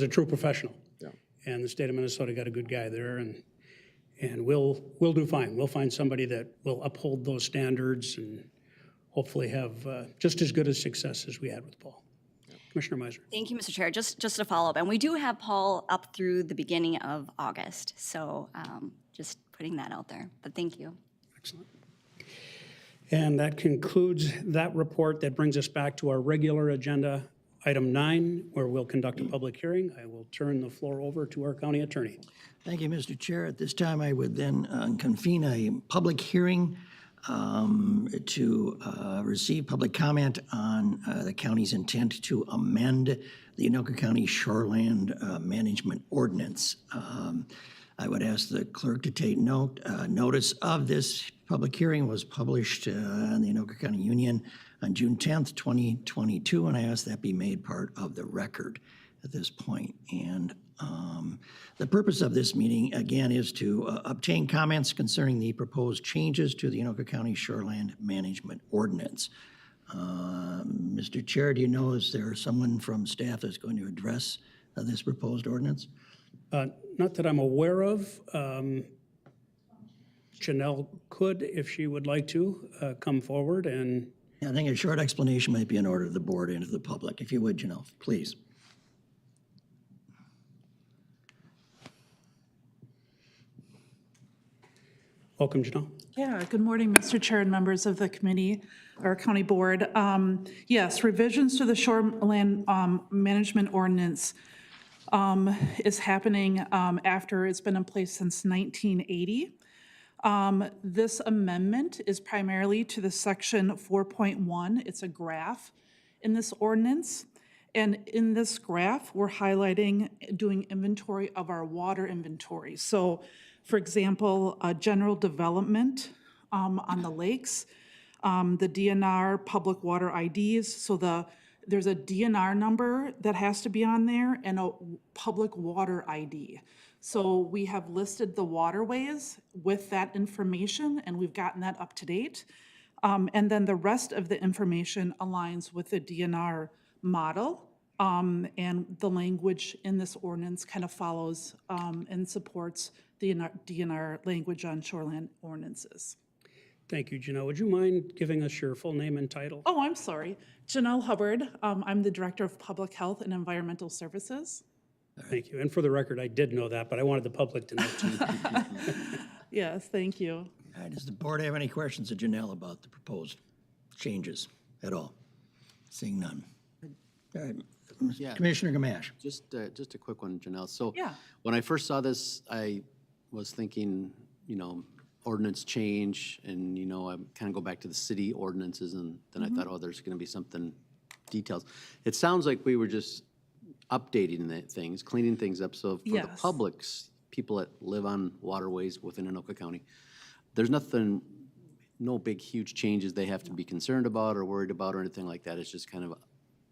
true professional. Yeah. And the state of Minnesota got a good guy there, and we'll do fine. We'll find somebody that will uphold those standards and hopefully have just as good a success as we had with Paul. Commissioner Meisner. Thank you, Mr. Chair. Just to follow up, and we do have Paul up through the beginning of August, so just putting that out there, but thank you. Excellent. And that concludes that report. That brings us back to our regular agenda, item 9, where we'll conduct a public hearing. I will turn the floor over to our county attorney. Thank you, Mr. Chair. At this time, I would then convene a public hearing to receive public comment on the county's intent to amend the Anoka County Shoreland Management Ordinance. I would ask the clerk to take note. Notice of this public hearing was published in the Anoka County Union on June 10th, 2022, and I ask that be made part of the record at this point. And the purpose of this meeting, again, is to obtain comments concerning the proposed changes to the Anoka County Shoreland Management Ordinance. Mr. Chair, do you know, is there someone from staff that's going to address this proposed ordinance? Not that I'm aware of. Janelle could, if she would like to, come forward and. I think a short explanation might be in order to the board and to the public. If you would, Janelle, please. Welcome, Janelle. Yeah, good morning, Mr. Chair and members of the committee, or county board. Yes, revisions to the Shoreland Management Ordinance is happening after it's been in place since 1980. This amendment is primarily to the section 4.1. It's a graph in this ordinance. And in this graph, we're highlighting doing inventory of our water inventory. So, for example, general development on the lakes, the DNR public water IDs. So there's a DNR number that has to be on there and a public water ID. So we have listed the waterways with that information, and we've gotten that up to date. And then the rest of the information aligns with the DNR model, and the language in this ordinance kind of follows and supports the DNR language on shoreland ordinances. Thank you, Janelle. Would you mind giving us your full name and title? Oh, I'm sorry. Janelle Hubbard. I'm the Director of Public Health and Environmental Services. Thank you. And for the record, I did know that, but I wanted the public to know too. Yes, thank you. All right, does the board have any questions of Janelle about the proposed changes at all? Seeing none. All right, Yeah. Commissioner Gamache. Just a quick one, Janelle. So Yeah. when I first saw this, I was thinking, ordinance change, and, I kind of go back to the city ordinances, and then I thought, oh, there's going to be something details. It sounds like we were just updating things, cleaning things up. So for the Yes. publics, people that live on waterways within Anoka County, there's no big, huge changes they have to be concerned about or worried about or anything like that. It's just kind of a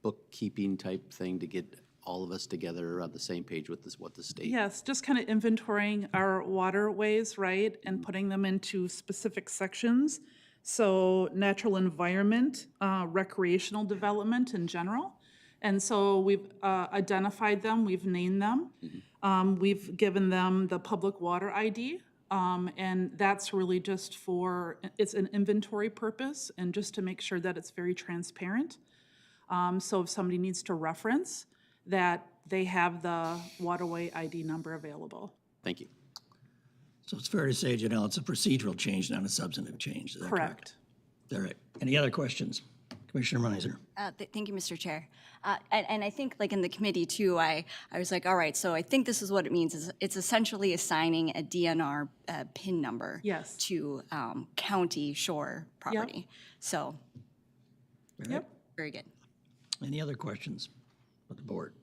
bookkeeping type thing to get all of us together on the same page with what the state. Yes, just kind of inventorying our waterways, right, and putting them into specific sections. So natural environment, recreational development in general. And so we've identified them, we've named them. We've given them the public water ID. And that's really just it's an inventory purpose and just to make sure that it's very transparent. So if somebody needs to reference, that they have the waterway ID number available. Thank you. So it's fair to say, Janelle, it's a procedural change, not a substantive change. Is that correct? All right. Any other questions? Commissioner Meiser. Thank you, Mr. Chair. And I think like in the committee too, I was like, all right, so I think this is what it means. It's essentially assigning a DNR PIN number Yes. to county shore property. So, Yep. very good. Any other questions of the board?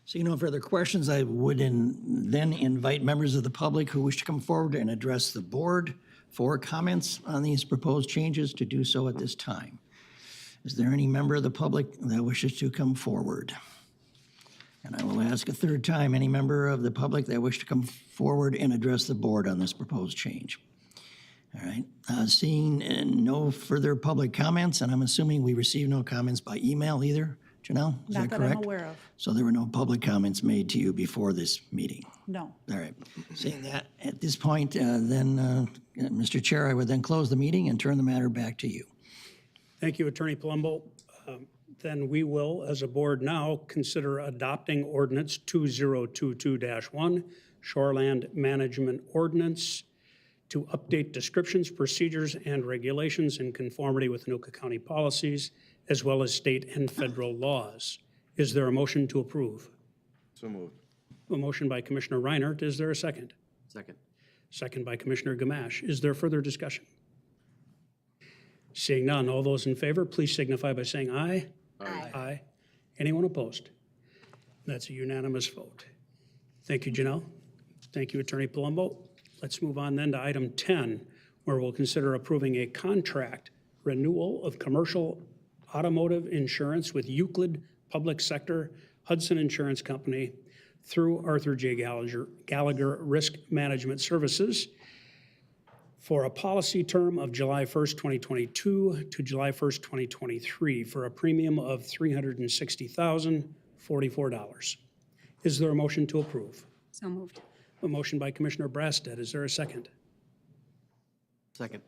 Seeing no further questions, I would then invite members of the public who wish to come forward and address the board for comments on these proposed changes to do so at this time. Is there any member of the public that wishes to come forward? And I will ask a third time, any member of the public that wish to come forward and address the board on this proposed change? All right, seeing no further public comments, and I'm assuming we received no comments by email either, Janelle, is that Not that correct? I'm aware of. So there were no public comments made to you before this meeting? No. All right. Seeing that, at this point, then, Mr. Chair, I would then close the meeting and turn the matter back to you. Thank you, Attorney Palumbo. Then we will, as a board now, consider adopting Ordinance 2022-1, Shoreland Management Ordinance, to update descriptions, procedures, and regulations in conformity with Anoka County policies, as well as state and federal laws. Is there a motion to approve? So moved. A motion by Commissioner Reinert. Is there a second? Second. Second by Commissioner Gamache. Is there further discussion? Seeing none, all those in favor, please signify by saying aye. Aye. Aye. Anyone opposed? That's a unanimous vote. Thank you, Janelle. Thank you, Attorney Palumbo. Let's move on then to item 10, where we'll consider approving a contract renewal of commercial automotive insurance with Euclid Public Sector Hudson Insurance Company through Arthur J. Gallagher Risk Management Services for a policy term of July 1st, 2022 to July 1st, 2023 for a premium of $360,044. Is there a motion to approve? So moved. A motion by Commissioner Brasted. Is there a second? Second.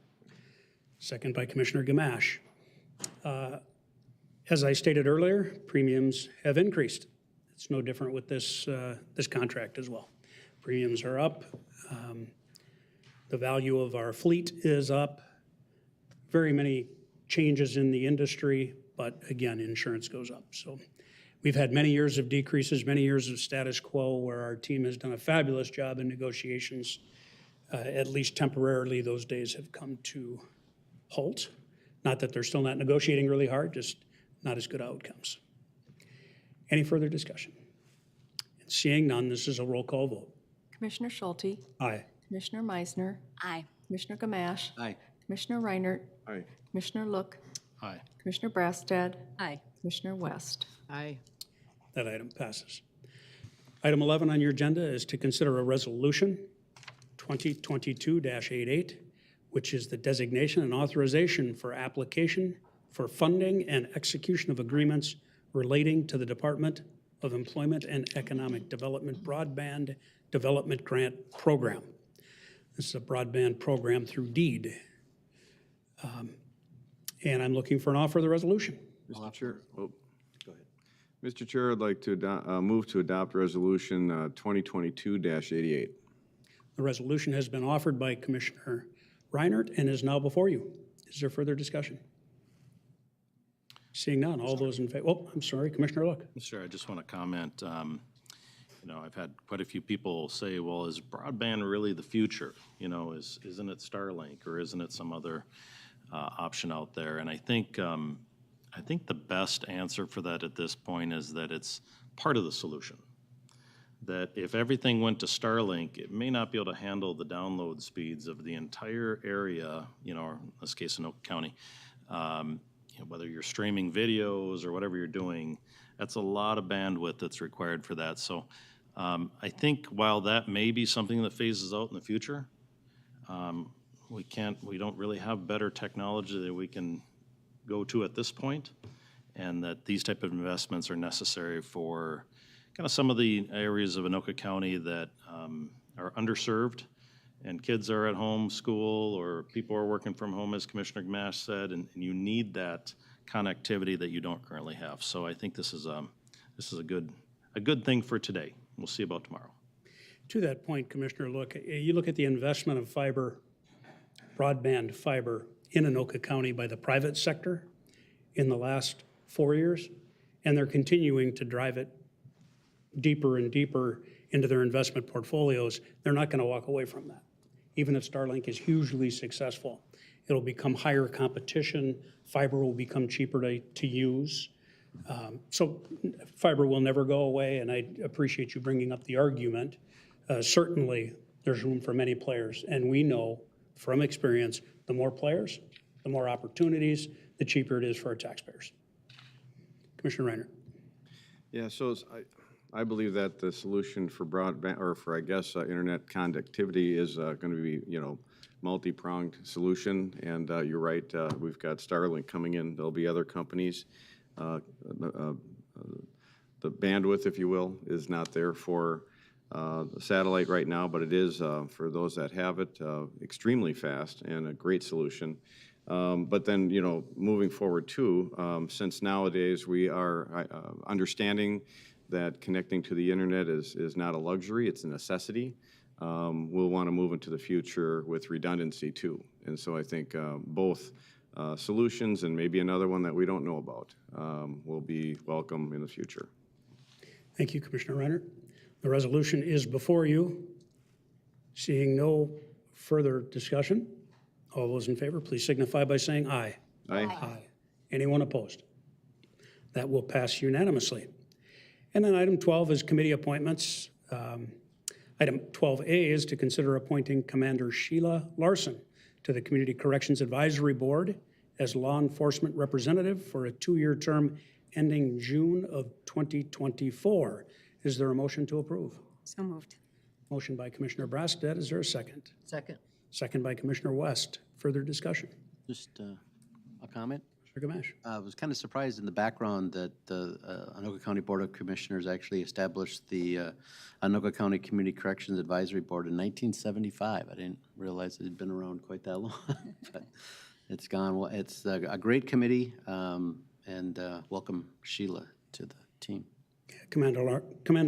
Second by Commissioner Gamache. As I stated earlier, premiums have increased. It's no different with this contract as well. Premiums are up. The value of our fleet is up. Very many changes in the industry, but again, insurance goes up. So we've had many years of decreases, many years of status quo where our team has done a fabulous job in negotiations. At least temporarily, those days have come to halt. Not that they're still not negotiating really hard, just not as good outcomes. Any further discussion? Seeing none, this is a roll call vote. Commissioner Schulte, Aye. Commissioner Meisner, Aye. Commissioner Gamache, Aye. Commissioner Reinert, Aye. Commissioner Look, Aye. Commissioner Brassad, Aye. Commissioner West. Aye. That item passes. Item 11 on your agenda is to consider a resolution 2022-88, which is the designation and authorization for application for funding and execution of agreements relating to the Department of Employment and Economic Development Broadband Development Grant Program. This is a broadband program through DEED. And I'm looking for an offer of the resolution. Mr. Chair, go ahead. Mr. Chair, I'd like to move to adopt Resolution 2022-88. The resolution has been offered by Commissioner Reinert and is now before you. Is there further discussion? Seeing none, all those in favor, oh, I'm sorry, Commissioner Look. Sure, I just want to comment, I've had quite a few people say, well, is broadband really the future? Isn't it Starlink or isn't it some other option out there? And I think the best answer for that at this point is that it's part of the solution. That if everything went to Starlink, it may not be able to handle the download speeds of the entire area, or in this case, Anoka County. Whether you're streaming videos or whatever you're doing, that's a lot of bandwidth that's required for that. So I think while that may be something that phases out in the future, we don't really have better technology that we can go to at this point, and that these type of investments are necessary for kind of some of the areas of Anoka County that are underserved, and kids are at home, school, or people are working from home, as Commissioner Gamache said, and you need that connectivity that you don't currently have. So I think this is a good thing for today. We'll see about tomorrow. To that point, Commissioner, you look at the investment of fiber, broadband fiber in Anoka County by the private sector in the last 4 years, and they're continuing to drive it deeper and deeper into their investment portfolios. They're not going to walk away from that. Even if Starlink is hugely successful, it'll become higher competition. Fiber will become cheaper to use. So fiber will never go away, and I appreciate you bringing up the argument. Certainly, there's room for many players, and we know from experience, the more players, the more opportunities, the cheaper it is for our taxpayers. Commissioner Reiner. Yeah, so I believe that the solution for broadband, or for, I guess, internet connectivity is going to be, multi-pronged solution. And you're right, we've got Starlink coming in. There'll be other companies. The bandwidth, if you will, is not there for the satellite right now, but it is for those that have it extremely fast and a great solution. But then, moving forward too, since nowadays we are understanding that connecting to the internet is not a luxury, it's a necessity. We'll want to move into the future with redundancy too. And so I think both solutions and maybe another one that we don't know about will be welcome in the future. Thank you, Commissioner Reiner. The resolution is before you. Seeing no further discussion, all those in favor, please signify by saying aye. Aye. Aye. Anyone opposed? That will pass unanimously. And then item 12 is committee appointments. Item 12A is to consider appointing Commander Sheila Larson to the Community Corrections Advisory Board as law enforcement representative for a 2-year term ending June of 2024. Is there a motion to approve? So moved. Motion by Commissioner Brassad. Is there a second? Second. Second by Commissioner West. Further discussion? Just a comment. Commissioner Gamache. I was kind of surprised in the background that the Anoka County Board of Commissioners actually established the Anoka County Community Corrections Advisory Board in 1975. I didn't realize it had been around quite that long, but it's gone. Well, it's a great committee, and welcome Sheila to the team. Commander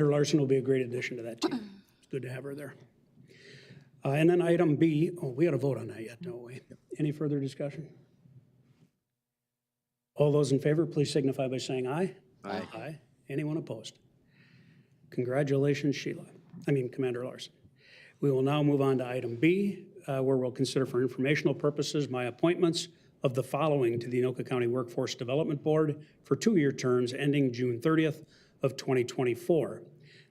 Larson will be a great addition to that team. It's good to have her there. And then item B, we got to vote on that yet, don't we? Any further discussion? All those in favor, please signify by saying aye. Aye. Aye. Anyone opposed? Congratulations, Commander Larson. We will now move on to item B, where we'll consider for informational purposes my appointments of the following to the Anoka County Workforce Development Board for 2-year terms ending June 30th of 2024.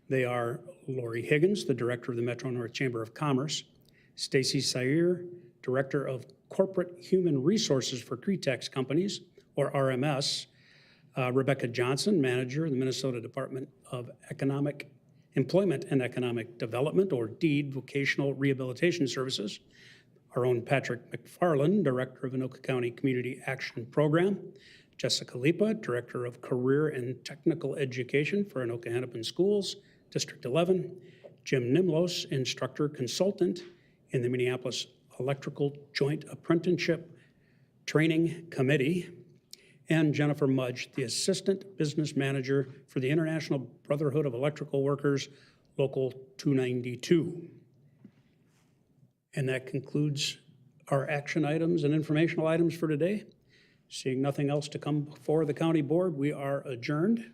They are Lori Higgins, the Director of the Metro North Chamber of Commerce, Stacy Sayer, Director of Corporate Human Resources for Cretex Companies, or RMS, Rebecca Johnson, Manager of the Minnesota Department of Employment and Economic Development, or DEED, Vocational Rehabilitation Services, our own Patrick McFarland, Director of Anoka County Community Action Program, Jessica Lipa, Director of Career and Technical Education for Anoka Hennepin Schools, District 11, Jim Nimlos, Instructor Consultant in the Minneapolis Electrical Joint Apprenticeship Training Committee, and Jennifer Mudge, the Assistant Business Manager for the International Brotherhood of Electrical Workers, Local 292. And that concludes our action items and informational items for today. Seeing nothing else to come before the county board, we are adjourned.